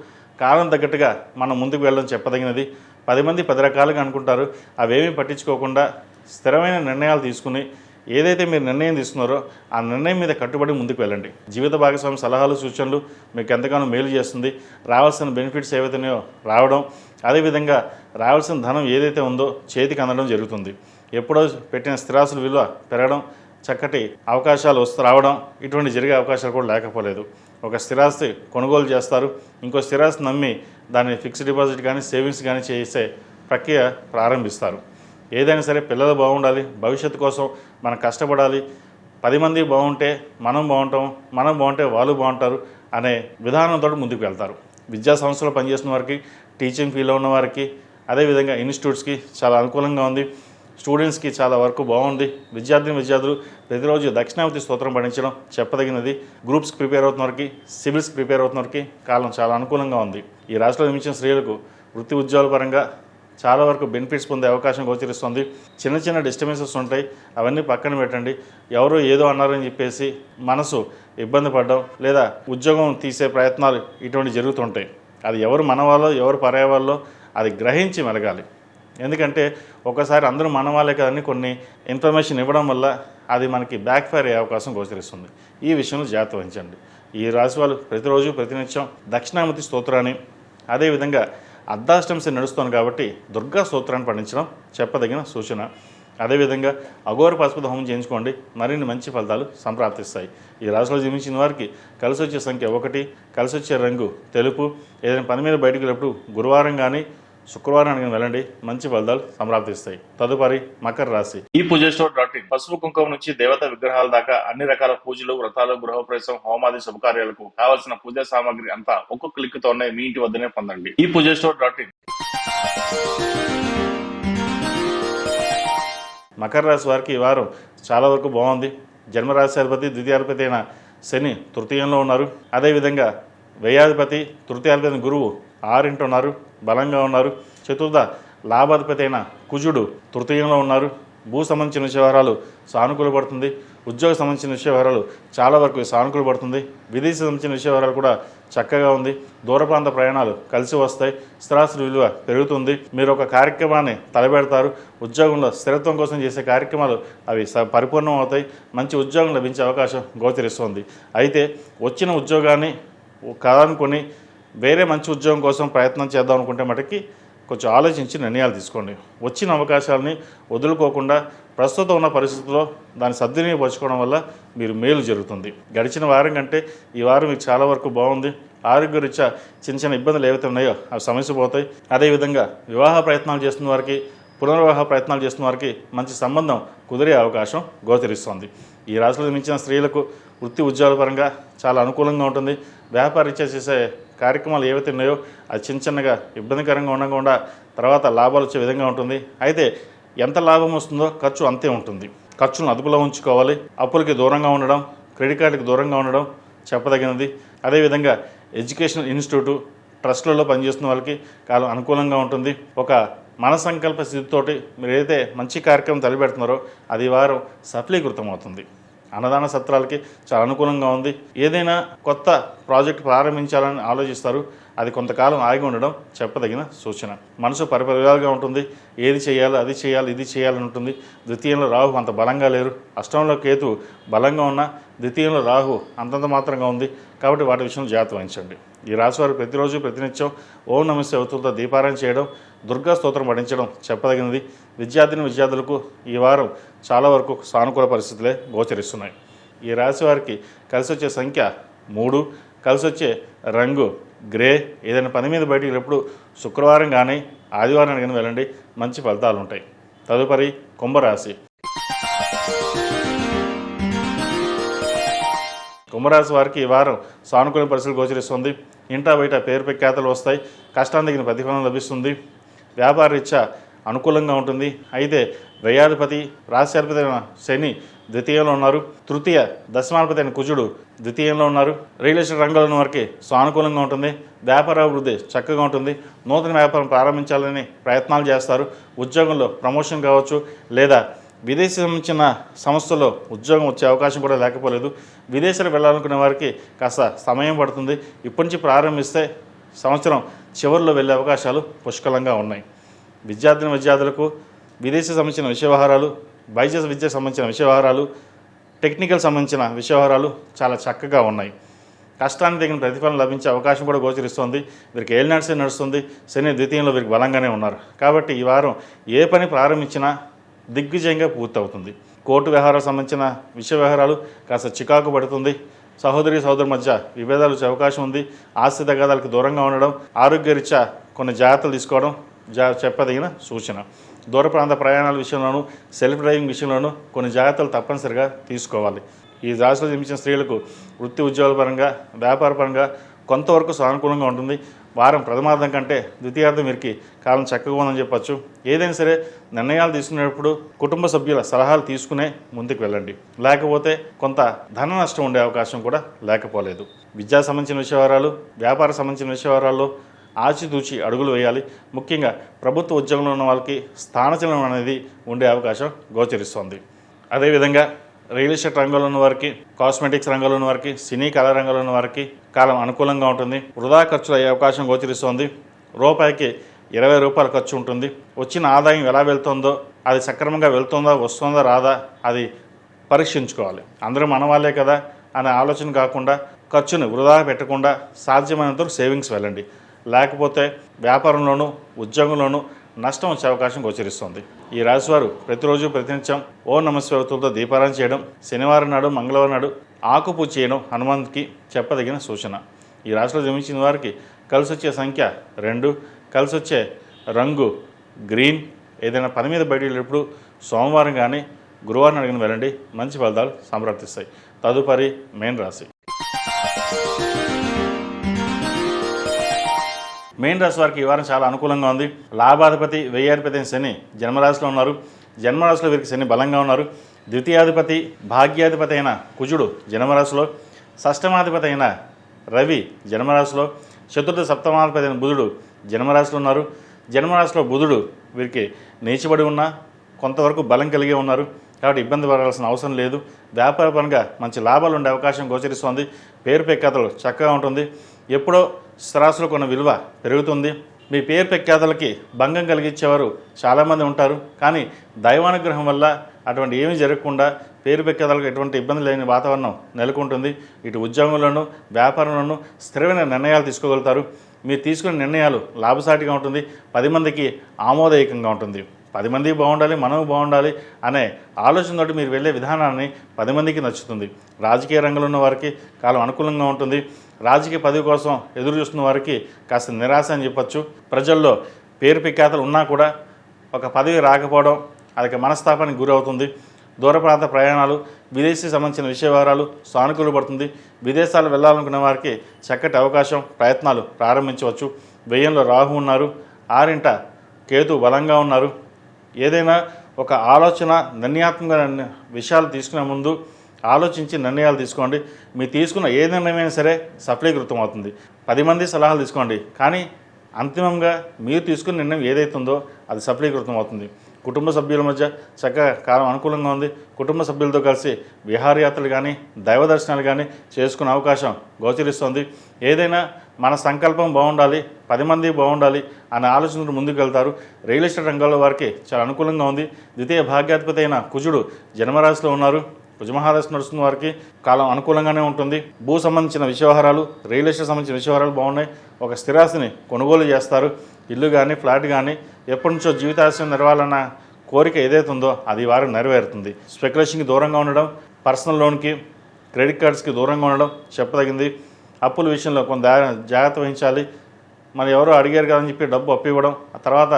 కాలం తగ్గట్టుగా మనం ముందుకు వెళ్ళడం చెప్పదగినది. 10 మంది 10 రకాలుగా అనుకుంటారు. అవేమీ పట్టించుకోకుండా స్థిరమైన నిర్ణయాలు తీసుకుని ఏదైతే మీరు నిర్ణయం తీసుకున్నారో ఆ నిర్ణయం మీద కట్టుబడి ముందుకు వెళ్ళండి. జీవిత భాగస్వామి సలహాలు సూచనలు మీకు ఎంతగానో మేలు చేస్తుంది. రావాల్సిన బెనిఫిట్స్ ఏవైతున్నాయో రావడం, అదేవిధంగా రావాల్సిన ధనం ఏదైతే ఉందో చేతికి అందడం జరుగుతుంది. ఎప్పుడో పెట్టిన స్థిరాస్తుల విలువ పెరగడం, చక్కటి అవకాశాలు రావడం, ఇటువంటి జరిగే అవకాశాలు కూడా లేకపోలేదు. ఒక స్థిరాస్తి కొనుగోలు చేస్తారు, ఇంకో స్థిరాస్తి నమ్మి దాన్ని ఫిక్స్డ్ డిపాజిట్ కానీ సేవింగ్స్ కానీ చేసే ప్రక్రియ ప్రారంభిస్తారు. ఏదైనా సరే పిల్లలు బాగుండాలి, భవిష్యత్తు కోసం మనం కష్టపడాలి. 10 మంది బాగుంటే మనం బాగుంటాం, మనం బాగుంటే వాళ్ళు బాగుంటారు అనే విధానంతో ముందుకు వెళ్తారు. విద్యా సంస్థలో పనిచేస్తున్న వారికి, టీచింగ్ ఫీల్డ్లో ఉన్న వారికి, అదేవిధంగా ఇన్స్టిట్యూట్స్కి చాలా అనుకూలంగా ఉంది. స్టూడెంట్స్కి చాలా వరకు బాగుంది. విద్యార్థులు ప్రతిరోజు దక్షిణావతి స్తోత్రం పఠించడం చెప్పదగినది. గ్రూప్స్కి ప్రిపేర్ అవుతున్న వారికి, సివిల్స్కి ప్రిపేర్ అవుతున్న వారికి కాలం చాలా అనుకూలంగా ఉంది. ఈ రాశిలో జన్మించిన స్త్రీలకు వృత్తి ఉద్యోగాల పరంగా చాలా వరకు బెనిఫిట్స్ పొందే అవకాశం గోచరిస్తుంది. చిన్న చిన్న డిస్టర్బెన్సెస్ ఉంటాయి, అవన్నీ పక్కన పెట్టండి. ఎవరో ఏదో అన్నారని చెప్పేసి మనసు ఇబ్బంది పడడం లేదా ఉద్యోగం తీసే ప్రయత్నాలు ఇటువంటి జరుగుతుంటాయి. అది ఎవరు మన వాళ్ళో ఎవరు పరాయ వాళ్ళో అది గ్రహించి మెలగాలి. ఎందుకంటే ఒకసారి అందరూ మన వాళ్ళే కదని కొన్ని ఇన్ఫర్మేషన్ ఇవ్వడం వల్ల అది మనకి బ్యాక్ ఫైర్ అయ్యే అవకాశం గోచరిస్తుంది. ఈ విషయంలో జాగ్రత్త వహించండి. ఈ రాశి వాళ్ళు ప్రతిరోజు ప్రతినిత్యం దక్షిణామూర్తి స్తోత్రాన్ని, అదేవిధంగా అర్ధాష్టంశ నడుస్తుంది కాబట్టి దుర్గా స్తోత్రాన్ని పఠించడం చెప్పదగిన సూచన. అదేవిధంగా అఘోర పాశుపత హోమం చేయించుకోండి, మరిన్ని మంచి ఫలితాలు సంప్రాప్తిస్తాయి. ఈ రాశిలో జన్మించిన వారికి కలిసి వచ్చే సంఖ్య 1, కలిసి వచ్చే రంగు తెలుపు. ఏదైనా పని మీద బయటకు వెళ్ళినప్పుడు గురువారం కానీ శుక్రవారానికి వెళ్ళండి, మంచి ఫలితాలు సంప్రాప్తిస్తాయి. తదుపరి మకర రాశి. ఈ పూజస్టోర్.in పసుపు కుంకుమ నుంచి దేవతా విగ్రహాల దాకా అన్ని రకాల పూజలు, వ్రతాలు, గృహప్రవేశం, హోమాది శుభకార్యాలకు కావలసిన పూజా సామాగ్రి అంతా ఒక్క క్లిక్ తోనే మీ ఇంటి వద్దనే పొందండి. ఈ పూజస్టోర్.in. మకర రాశి వారికి ఈ వారం చాలా వరకు బాగుంది. జన్మరాశి అధిపతి ద్వితీయాధిపతి అయిన శని తృతీయంలో ఉన్నారు. అదేవిధంగా వ్యయాధిపతి తృతీయాధిపతి గురువు 6 ఉన్నారు, బలంగా ఉన్నారు. చతుర్థ లాభాధిపతి అయిన కుజుడు తృతీయంలో ఉన్నారు. భూ సంబంధించిన వ్యవహారాలు సానుకూల పడుతుంది. ఉద్యోగ సంబంధించిన వ్యవహారాలు చాలా వరకు సానుకూల పడుతుంది. విదేశీ సంబంధించిన వ్యవహారాలు కూడా చక్కగా ఉంది. దూర ప్రాంత ప్రయాణాలు కలిసి వస్తాయి. స్థిరాస్తుల విలువ పెరుగుతుంది. మీరు ఒక కార్యక్రమాన్ని తలబెడతారు. ఉద్యోగంలో స్థిరత్వం కోసం చేసే కార్యక్రమాలు అవి పరిపూర్ణం అవుతాయి. మంచి ఉద్యోగం లభించే అవకాశం గోచరిస్తుంది. అయితే వచ్చిన ఉద్యోగాన్ని కాదనుకొని వేరే మంచి ఉద్యోగం కోసం ప్రయత్నం చేద్దాం అనుకుంటే మటుకి కొంచెం ఆలోచించి నిర్ణయాలు తీసుకోండి. వచ్చిన అవకాశాలని వదులుకోకుండా ప్రస్తుతం ఉన్న పరిస్థితుల్లో దాన్ని సద్వినియోగపరచుకోవడం వల్ల మీరు మేలు జరుగుతుంది. గడిచిన వారం కంటే ఈ వారం మీకు చాలా వరకు బాగుంది. ఆరోగ్యరీత్యా చిన్న చిన్న ఇబ్బందులు ఏవైతే ఉన్నాయో అవి సమస్య పోతాయి. అదేవిధంగా వివాహ ప్రయత్నాలు చేస్తున్న వారికి, పునర్వివాహ ప్రయత్నాలు చేస్తున్న వారికి మంచి సంబంధం కుదిరే అవకాశం గోచరిస్తుంది. ఈ రాశిలో జన్మించిన స్త్రీలకు వృత్తి ఉద్యోగాల పరంగా చాలా అనుకూలంగా ఉంటుంది. వ్యాపారరీత్యా చేసే కార్యక్రమాలు ఏవైతే ఉన్నాయో అది చిన్నగా ఇబ్బందికరంగా ఉండకుండా తర్వాత లాభాలు వచ్చే విధంగా ఉంటుంది. అయితే ఎంత లాభం వస్తుందో ఖర్చు అంతే ఉంటుంది. ఖర్చును అదుపులో ఉంచుకోవాలి. అప్పులకి దూరంగా ఉండడం, క్రెడిట్ కార్డుకి దూరంగా ఉండడం చెప్పదగినది. అదేవిధంగా ఎడ్యుకేషనల్ ఇన్స్టిట్యూటు ట్రస్ట్లలో పనిచేస్తున్న వాళ్ళకి కాలం అనుకూలంగా ఉంటుంది. ఒక మన సంకల్ప స్థితితోటి మీరు ఏదైతే మంచి కార్యక్రమం తలపెడుతున్నారో అది వారం సఫలీకృతం అవుతుంది. అన్నదాన సత్రాలకి చాలా అనుకూలంగా ఉంది. ఏదైనా కొత్త ప్రాజెక్ట్ ప్రారంభించాలని ఆలోచిస్తారు, అది కొంతకాలం ఆగి ఉండడం చెప్పదగిన సూచన. మనసు పరిపరిగా ఉంటుంది. ఏది చేయాలి, అది చేయాలి, ఇది చేయాలని ఉంటుంది. ద్వితీయంలో రాహు అంత బలంగా లేరు. అష్టంలో కేతు బలంగా ఉన్న ద్వితీయంలో రాహు అంతంత మాత్రంగా ఉంది. కాబట్టి వాటి విషయంలో జాగ్రత్త వహించండి. ఈ రాశివారు ప్రతిరోజు ప్రతినిత్యం ఓం నమస్తే అవతులతో దీపారాయణ చేయడం, దుర్గా స్తోత్రం పఠించడం చెప్పదగినది. విద్యార్థులకు ఈ వారం చాలా వరకు సానుకూల పరిస్థితులే గోచరిస్తున్నాయి. ఈ రాశి వారికి కలిసి వచ్చే సంఖ్య 3, కలిసి వచ్చే రంగు గ్రే. ఏదైనా పని మీద బయటికి వెళ్ళినప్పుడు శుక్రవారం కానీ ఆదివారం కానీ వెళ్ళండి, మంచి ఫలితాలు ఉంటాయి. తదుపరి కుంభరాశి. కుంభరాశి వారికి ఈ వారం సానుకూల పరిస్థితులు గోచరిస్తుంది. ఇంటా బయట పేరు ప్రఖ్యాతలు వస్తాయి. కష్టానికి తగిన ప్రతిఫలం లభిస్తుంది. వ్యాపార రీత్యా అనుకూలంగా ఉంటుంది. అయితే వ్యయాధిపతి రాశ్యాధిపతి అయిన శని ద్వితీయంలో ఉన్నారు. తృతీయ దశమాధిపతి అయిన కుజుడు ద్వితీయంలో ఉన్నారు. రియల్ ఎస్టేట్ రంగంలో ఉన్న వారికి సానుకూలంగా ఉంటుంది. వ్యాపార అభివృద్ధి చక్కగా ఉంటుంది. నూతన వ్యాపారం ప్రారంభించాలని ప్రయత్నాలు చేస్తారు. ఉద్యోగంలో ప్రమోషన్ కావచ్చు, లేదా విదేశీ సంబంధించిన సంస్థల్లో ఉద్యోగం వచ్చే అవకాశం కూడా లేకపోలేదు. విదేశాలకు వెళ్ళాలనుకునే వారికి కాస్త సమయం పడుతుంది. ఇప్పటి నుంచి ప్రారంభిస్తే సంవత్సరం చివరిలో వెళ్ళే అవకాశాలు పుష్కలంగా ఉన్నాయి. విద్యార్థులకు విదేశీ సంబంధించిన విషయ వ్యవహారాలు, వైద్య విద్యకు సంబంధించిన విషయ వ్యవహారాలు, టెక్నికల్ సంబంధించిన విషయ వ్యవహారాలు చాలా చక్కగా ఉన్నాయి. కష్టానికి తగిన ప్రతిఫలం లభించే అవకాశం కూడా గోచరిస్తుంది. వీరికి ఏలినాటి నడుస్తుంది. శని ద్వితీయంలో వీరికి బలంగానే ఉన్నారు. కాబట్టి ఈ వారం ఏ పని ప్రారంభించినా దిగ్విజయంగా పూర్తవుతుంది. కోర్టు వ్యవహారాలకు సంబంధించిన విషయ వ్యవహారాలు కాస్త చికాకు పడుతుంది. సహోదరు మధ్య విభేదాలు వచ్చే అవకాశం ఉంది. ఆస్తి తగాదాలకు దూరంగా ఉండడం, ఆరోగ్యరీత్యా కొన్ని జాగ్రత్తలు తీసుకోవడం చెప్పదగిన సూచన. దూర ప్రాంత ప్రయాణాల విషయంలోనూ, సెల్ఫ్ డ్రైవింగ్ విషయంలోనూ కొన్ని జాగ్రత్తలు తప్పనిసరిగా తీసుకోవాలి. ఈ రాశిలో జన్మించిన స్త్రీలకు వృత్తి ఉద్యోగాల పరంగా, వ్యాపార పరంగా కొంతవరకు సానుకూలంగా ఉంటుంది. వారం ప్రథమార్థం కంటే ద్వితీయార్థం వీరికి కాలం చక్కగా ఉందని చెప్పచ్చు. ఏదైనా సరే నిర్ణయాలు తీసుకునేటప్పుడు కుటుంబ సభ్యుల సలహాలు తీసుకునే ముందుకు వెళ్ళండి. లేకపోతే కొంత ధన నష్టం ఉండే అవకాశం కూడా లేకపోలేదు. విద్యా సంబంధించిన విషయవారాలు, వ్యాపార సంబంధించిన విషయవారాల్లో ఆచితూచి అడుగులు వేయాలి. ముఖ్యంగా ప్రభుత్వ ఉద్యోగంలో ఉన్న వాళ్ళకి స్థానచలనం అనేది ఉండే అవకాశం గోచరిస్తోంది. అదేవిధంగా రియల్ ఎస్టేట్ రంగంలో ఉన్న వారికి, కాస్మెటిక్స్ రంగంలో ఉన్న వారికి, సినీ కళా రంగంలో ఉన్న వారికి కాలం అనుకూలంగా ఉంటుంది. వృధా ఖర్చులు అయ్యే అవకాశం గోచరిస్తోంది. రూపాయికి 20 రూపాయల ఖర్చు ఉంటుంది. వచ్చిన ఆదాయం ఎలా వెళ్తుందో, అది సక్రమంగా వెళ్తుందా, వస్తుందా, రాదా, అది పరీక్షించుకోవాలి. అందరూ మన వాళ్ళే కదా అనే ఆలోచన కాకుండా ఖర్చుని వృధా పెట్టకుండా సాధ్యమైనంత సేవింగ్స్ వెళ్ళండి. లేకపోతే వ్యాపారంలోనూ ఉద్యోగంలోనూ నష్టం వచ్చే అవకాశం గోచరిస్తుంది. ఈ రాశివారు ప్రతిరోజు ప్రతినిత్యం ఓం నమస్కారంతో దీపారాయణ చేయడం, శనివారం నాడు, మంగళవారం నాడు ఆకుపూజ చేయడం హనుమంతుకి చెప్పదగిన సూచన. ఈ రాశిలో జన్మించిన వారికి కలిసి వచ్చే సంఖ్య 2, కలిసి వచ్చే రంగు గ్రీన్. ఏదైనా పని మీద బయట వెళ్ళినప్పుడు సోమవారం కానీ గురువారం అడిగిన వెళ్ళండి, మంచి ఫలితాలు సంప్రాప్తిస్తాయి. తదుపరి మేన్ రాశి. మెయిన్ రాశి వారికి ఈ వారం చాలా అనుకూలంగా ఉంది. లాభాధిపతి, వ్యయాధిపతి అయిన శని జన్మరాశిలో ఉన్నారు. జన్మరాశిలో వీరికి శని బలంగా ఉన్నారు. ద్వితీయాధిపతి, భాగ్యాధిపతి అయిన కుజుడు జన్మరాశిలో, షష్టమాధిపతి అయిన రవి జన్మరాశిలో, చతుర్థ సప్తమాధిపతి అయిన బుధుడు జన్మరాశిలో ఉన్నారు. జన్మరాశిలో బుధుడు వీరికి నీచబడి ఉన్నా కొంతవరకు బలం కలిగి ఉన్నారు. కాబట్టి ఇబ్బంది పడాల్సిన అవసరం లేదు. వ్యాపార పరంగా మంచి లాభాలు ఉండే అవకాశం గోచరిస్తోంది. పేరు ప్రఖ్యాతలు చక్కగా ఉంటుంది. ఎప్పుడో స్థిరాస్తులు కొన్న విలువ పెరుగుతుంది. మీ పేరు ప్రఖ్యాతలకి భంగం కలిగించేవారు చాలామంది ఉంటారు. కానీ దైవానుగ్రహం వల్ల అటువంటి ఏమీ జరగకుండా పేరు ప్రఖ్యాతలకు ఎటువంటి ఇబ్బంది లేని వాతావరణం నెలకొంటుంది. ఇటు ఉద్యోగంలోనూ వ్యాపారంలోనూ స్థిరమైన నిర్ణయాలు తీసుకోగలుగుతారు. మీరు తీసుకునే నిర్ణయాలు లాభసాటిగా ఉంటుంది. 10 మందికి ఆమోదయకంగా ఉంటుంది. 10 మంది బాగుండాలి, మనం బాగుండాలి అనే ఆలోచనతోటి మీరు వెళ్ళే విధానాన్ని 10 మందికి నచ్చుతుంది. రాజకీయ రంగంలో ఉన్న వారికి కాలం అనుకూలంగా ఉంటుంది. రాజకీయ పదవి కోసం ఎదురు చూస్తున్న వారికి కాస్త నిరాశ అని చెప్పచ్చు. ప్రజల్లో పేరు ప్రఖ్యాతలు ఉన్నా కూడా ఒక పదవి రాకపోవడం అది మనస్తాపానికి గురవుతుంది. దూర ప్రాంత ప్రయాణాలు, విదేశీ సంబంధించిన విషయ వివరాలు సానుకూల పడుతుంది. విదేశాలు వెళ్ళాలనుకున్న వారికి చక్కటి అవకాశం, ప్రయత్నాలు ప్రారంభించవచ్చు. వ్యయంలో రాహు ఉన్నారు, 6ంట కేతు బలంగా ఉన్నారు. ఏదైనా ఒక ఆలోచన, నిర్ణయాత్మక విషయాలు తీసుకునే ముందు ఆలోచించి నిర్ణయాలు తీసుకోండి. మీరు తీసుకున్న ఏ నిర్ణయమైనా సరే సఫలీకృతం అవుతుంది. 10 మంది సలహాలు తీసుకోండి, కానీ అంతిమంగా మీరు తీసుకున్న నిర్ణయం ఏదైతుందో అది సఫలీకృతం అవుతుంది. కుటుంబ సభ్యుల మధ్య చక్కగా కాలం అనుకూలంగా ఉంది. కుటుంబ సభ్యులతో కలిసి విహారయాత్రలు కానీ, దైవ దర్శనాలు కానీ చేసుకునే అవకాశం గోచరిస్తుంది. ఏదైనా మన సంకల్పం బాగుండాలి, 10 మంది బాగుండాలి అనే ఆలోచనలు ముందుకు వెళ్తారు. రియల్ ఎస్టేట్ రంగంలో వారికి చాలా అనుకూలంగా ఉంది. ద్వితీయ భాగ్యాధిపతి అయిన కుజుడు జన్మరాశిలో ఉన్నారు. కుజమహాదశ నడుస్తున్న వారికి కాలం అనుకూలంగానే ఉంటుంది. భూ సంబంధించిన విషయవహారాలు, రియల్ ఎస్టేట్ సంబంధించిన విషయవహారాలు బాగున్నాయి. ఒక స్థిరాస్తిని కొనుగోలు చేస్తారు. ఇల్లు కానీ, ఫ్లాట్ కానీ, ఎప్పటి నుంచో జీవితాశయం నెరవాలన్న కోరిక ఏదైతే ఉందో అది వారికి నెరవేరుతుంది. స్పెక్యులేషన్కి దూరంగా ఉండడం, పర్సనల్ లోన్కి, క్రెడిట్ కార్డ్స్కి దూరంగా ఉండడం చెప్పదగింది. అప్పుల విషయంలో కొంత జాగ్రత్త వహించాలి. మరి ఎవరో అడిగారు కదని చెప్పి డబ్బు అప్పు ఇవ్వడం, ఆ తర్వాత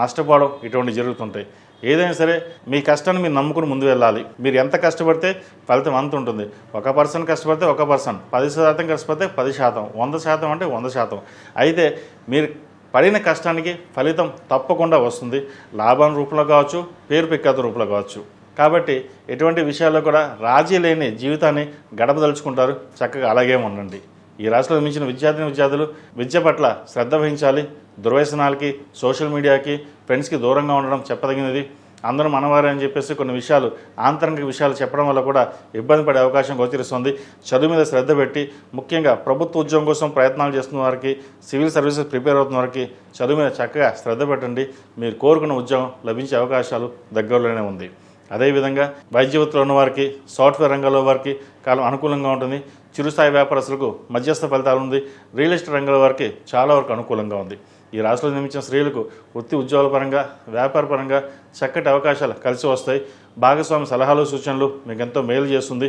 నష్టపోవడం ఇటువంటివి జరుగుతుంటాయి. ఏదైనా సరే మీ కష్టాన్ని మీరు నమ్ముకుని ముందు వెళ్ళాలి. మీరు ఎంత కష్టపడితే ఫలితం అంత ఉంటుంది. 1% కష్టపడితే 1%, 10% కష్టపడితే 10%, 100% అంటే 100%. అయితే మీరు పడిన కష్టానికి ఫలితం తప్పకుండా వస్తుంది. లాభం రూపంలో కావచ్చు, పేరు ప్రఖ్యాత రూపంలో కావచ్చు. కాబట్టి ఎటువంటి విషయాల్లో కూడా రాజీ లేని జీవితాన్ని గడపదలుచుకుంటారు. చక్కగా అలాగే ఉండండి. ఈ రాశిలో జన్మించిన విద్యార్థులు విద్య పట్ల శ్రద్ధ వహించాలి. దుర్వ్యసనాలకి, సోషల్ మీడియాకి, ఫ్రెండ్స్కి దూరంగా ఉండడం చెప్పదగినది. అందరూ మనవారే అని చెప్పేసి కొన్ని విషయాలు, ఆంతరంగిక విషయాలు చెప్పడం వల్ల కూడా ఇబ్బంది పడే అవకాశం గోచరిస్తుంది. చదువు మీద శ్రద్ధ పెట్టి, ముఖ్యంగా ప్రభుత్వ ఉద్యోగం కోసం ప్రయత్నాలు చేస్తున్న వారికి, సివిల్ సర్వీసెస్ ప్రిపేర్ అవుతున్న వారికి చదువు మీద చక్కగా శ్రద్ధ పెట్టండి. మీరు కోరుకున్న ఉద్యోగం లభించే అవకాశాలు దగ్గరలోనే ఉంది. అదేవిధంగా వైద్య వృత్తిలో ఉన్న వారికి, సాఫ్ట్వేర్ రంగంలో వారికి కాలం అనుకూలంగా ఉంటుంది. చిరుస్థాయి వ్యాపారస్తులకు మధ్యస్థ ఫలితాలు ఉంది. రియల్ ఎస్టేట్ రంగంలో వారికి చాలా వరకు అనుకూలంగా ఉంది. ఈ రాశిలో నిర్మించిన స్త్రీలకు వృత్తి ఉద్యోగాల పరంగా, వ్యాపార పరంగా చక్కటి అవకాశాలు కలిసి వస్తాయి. భాగస్వామి సలహాలు, సూచనలు మీకు ఎంతో మేలు చేస్తుంది.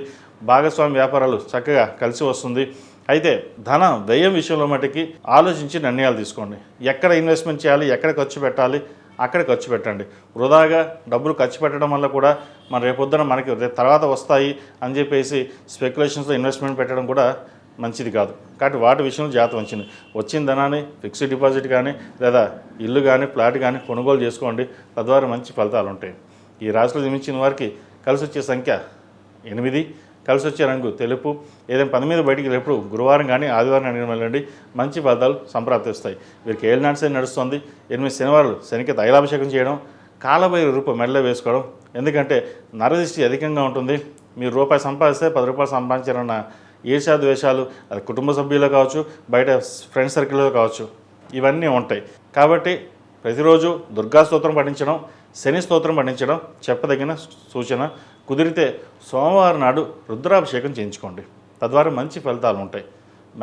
భాగస్వామి వ్యాపారాలు చక్కగా కలిసి వస్తుంది. అయితే ధన వ్యయం విషయంలో మటుకి ఆలోచించి నిర్ణయాలు తీసుకోండి. ఎక్కడ ఇన్వెస్ట్మెంట్ చేయాలి, ఎక్కడ ఖర్చు పెట్టాలి అక్కడ ఖర్చు పెట్టండి. వృధాగా డబ్బులు ఖర్చు పెట్టడం వల్ల కూడా మన రేపొద్దున మనకి తర్వాత వస్తాయి అని చెప్పేసి స్పెక్యులేషన్స్లో ఇన్వెస్ట్మెంట్ పెట్టడం కూడా మంచిది కాదు. కాబట్టి వాటి విషయంలో జాగ్రత్త వహించింది. వచ్చిన ధనాన్ని ఫిక్స్డ్ డిపాజిట్ కానీ, లేదా ఇల్లు కానీ, ఫ్లాట్ కానీ కొనుగోలు చేసుకోండి. తద్వారా మంచి ఫలితాలు ఉంటాయి. ఈ రాశిలో జన్మించిన వారికి కలిసి వచ్చే సంఖ్య 8, కలిసి వచ్చే రంగు తెలుపు. ఏదైనా పని మీద బయటికి వెళ్ళినప్పుడు గురువారం కానీ, ఆదివారం కానీ వెళ్ళండి. మంచి ఫలితాలు సంప్రాప్తిస్తాయి. వీరికి ఏలినాటి శని నడుస్తుంది. 8 శనివారాలు శనికి తైలాభిషేకం చేయడం, కాలభైరవ రూపం మెడలో వేసుకోవడం. ఎందుకంటే నరదృష్టి అధికంగా ఉంటుంది. మీరు రూపాయి సంపాదిస్తే 10 రూపాయలు సంపాదించారన్న ఈర్ష్యా ద్వేషాలు, అది కుటుంబ సభ్యుల్లో కావచ్చు, బయట ఫ్రెండ్ సర్కిల్లో కావచ్చు, ఇవన్నీ ఉంటాయి. కాబట్టి ప్రతిరోజు దుర్గా స్తోత్రం పఠించడం, శని స్తోత్రం పఠించడం చెప్పదగిన సూచన. కుదిరితే సోమవారం నాడు రుద్రాభిషేకం చేయించుకోండి. తద్వారా మంచి ఫలితాలు ఉంటాయి.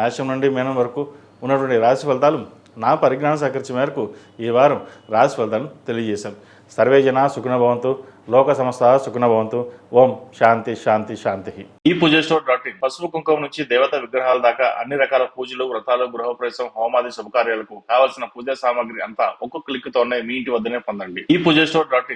మేషం నుండి మీనం వరకు ఉన్నటువంటి రాశి ఫలితాలు నా పరిజ్ఞానం సహకరించే మేరకు ఈ వారం రాశి ఫలితాలను తెలియజేశాను. సర్వే జనా సుఖినో భవంతు, లోక సమస్త సుఖినో భవంతు. ఓం శాంతి శాంతి శాంతి. ఈ పూజస్టోర్.in పసుపు కుంకుమ నుంచి దేవతా విగ్రహాల దాకా అన్ని రకాల పూజలు, వ్రతాలు, గృహప్రవేశం, హోమాది శుభకార్యాలకు కావాల్సిన పూజా సామాగ్రి అంతా ఒక్కొక్క క్లిక్ తోనే మీ ఇంటి వద్దనే పొందండి. ఈ పూజస్టోర్.in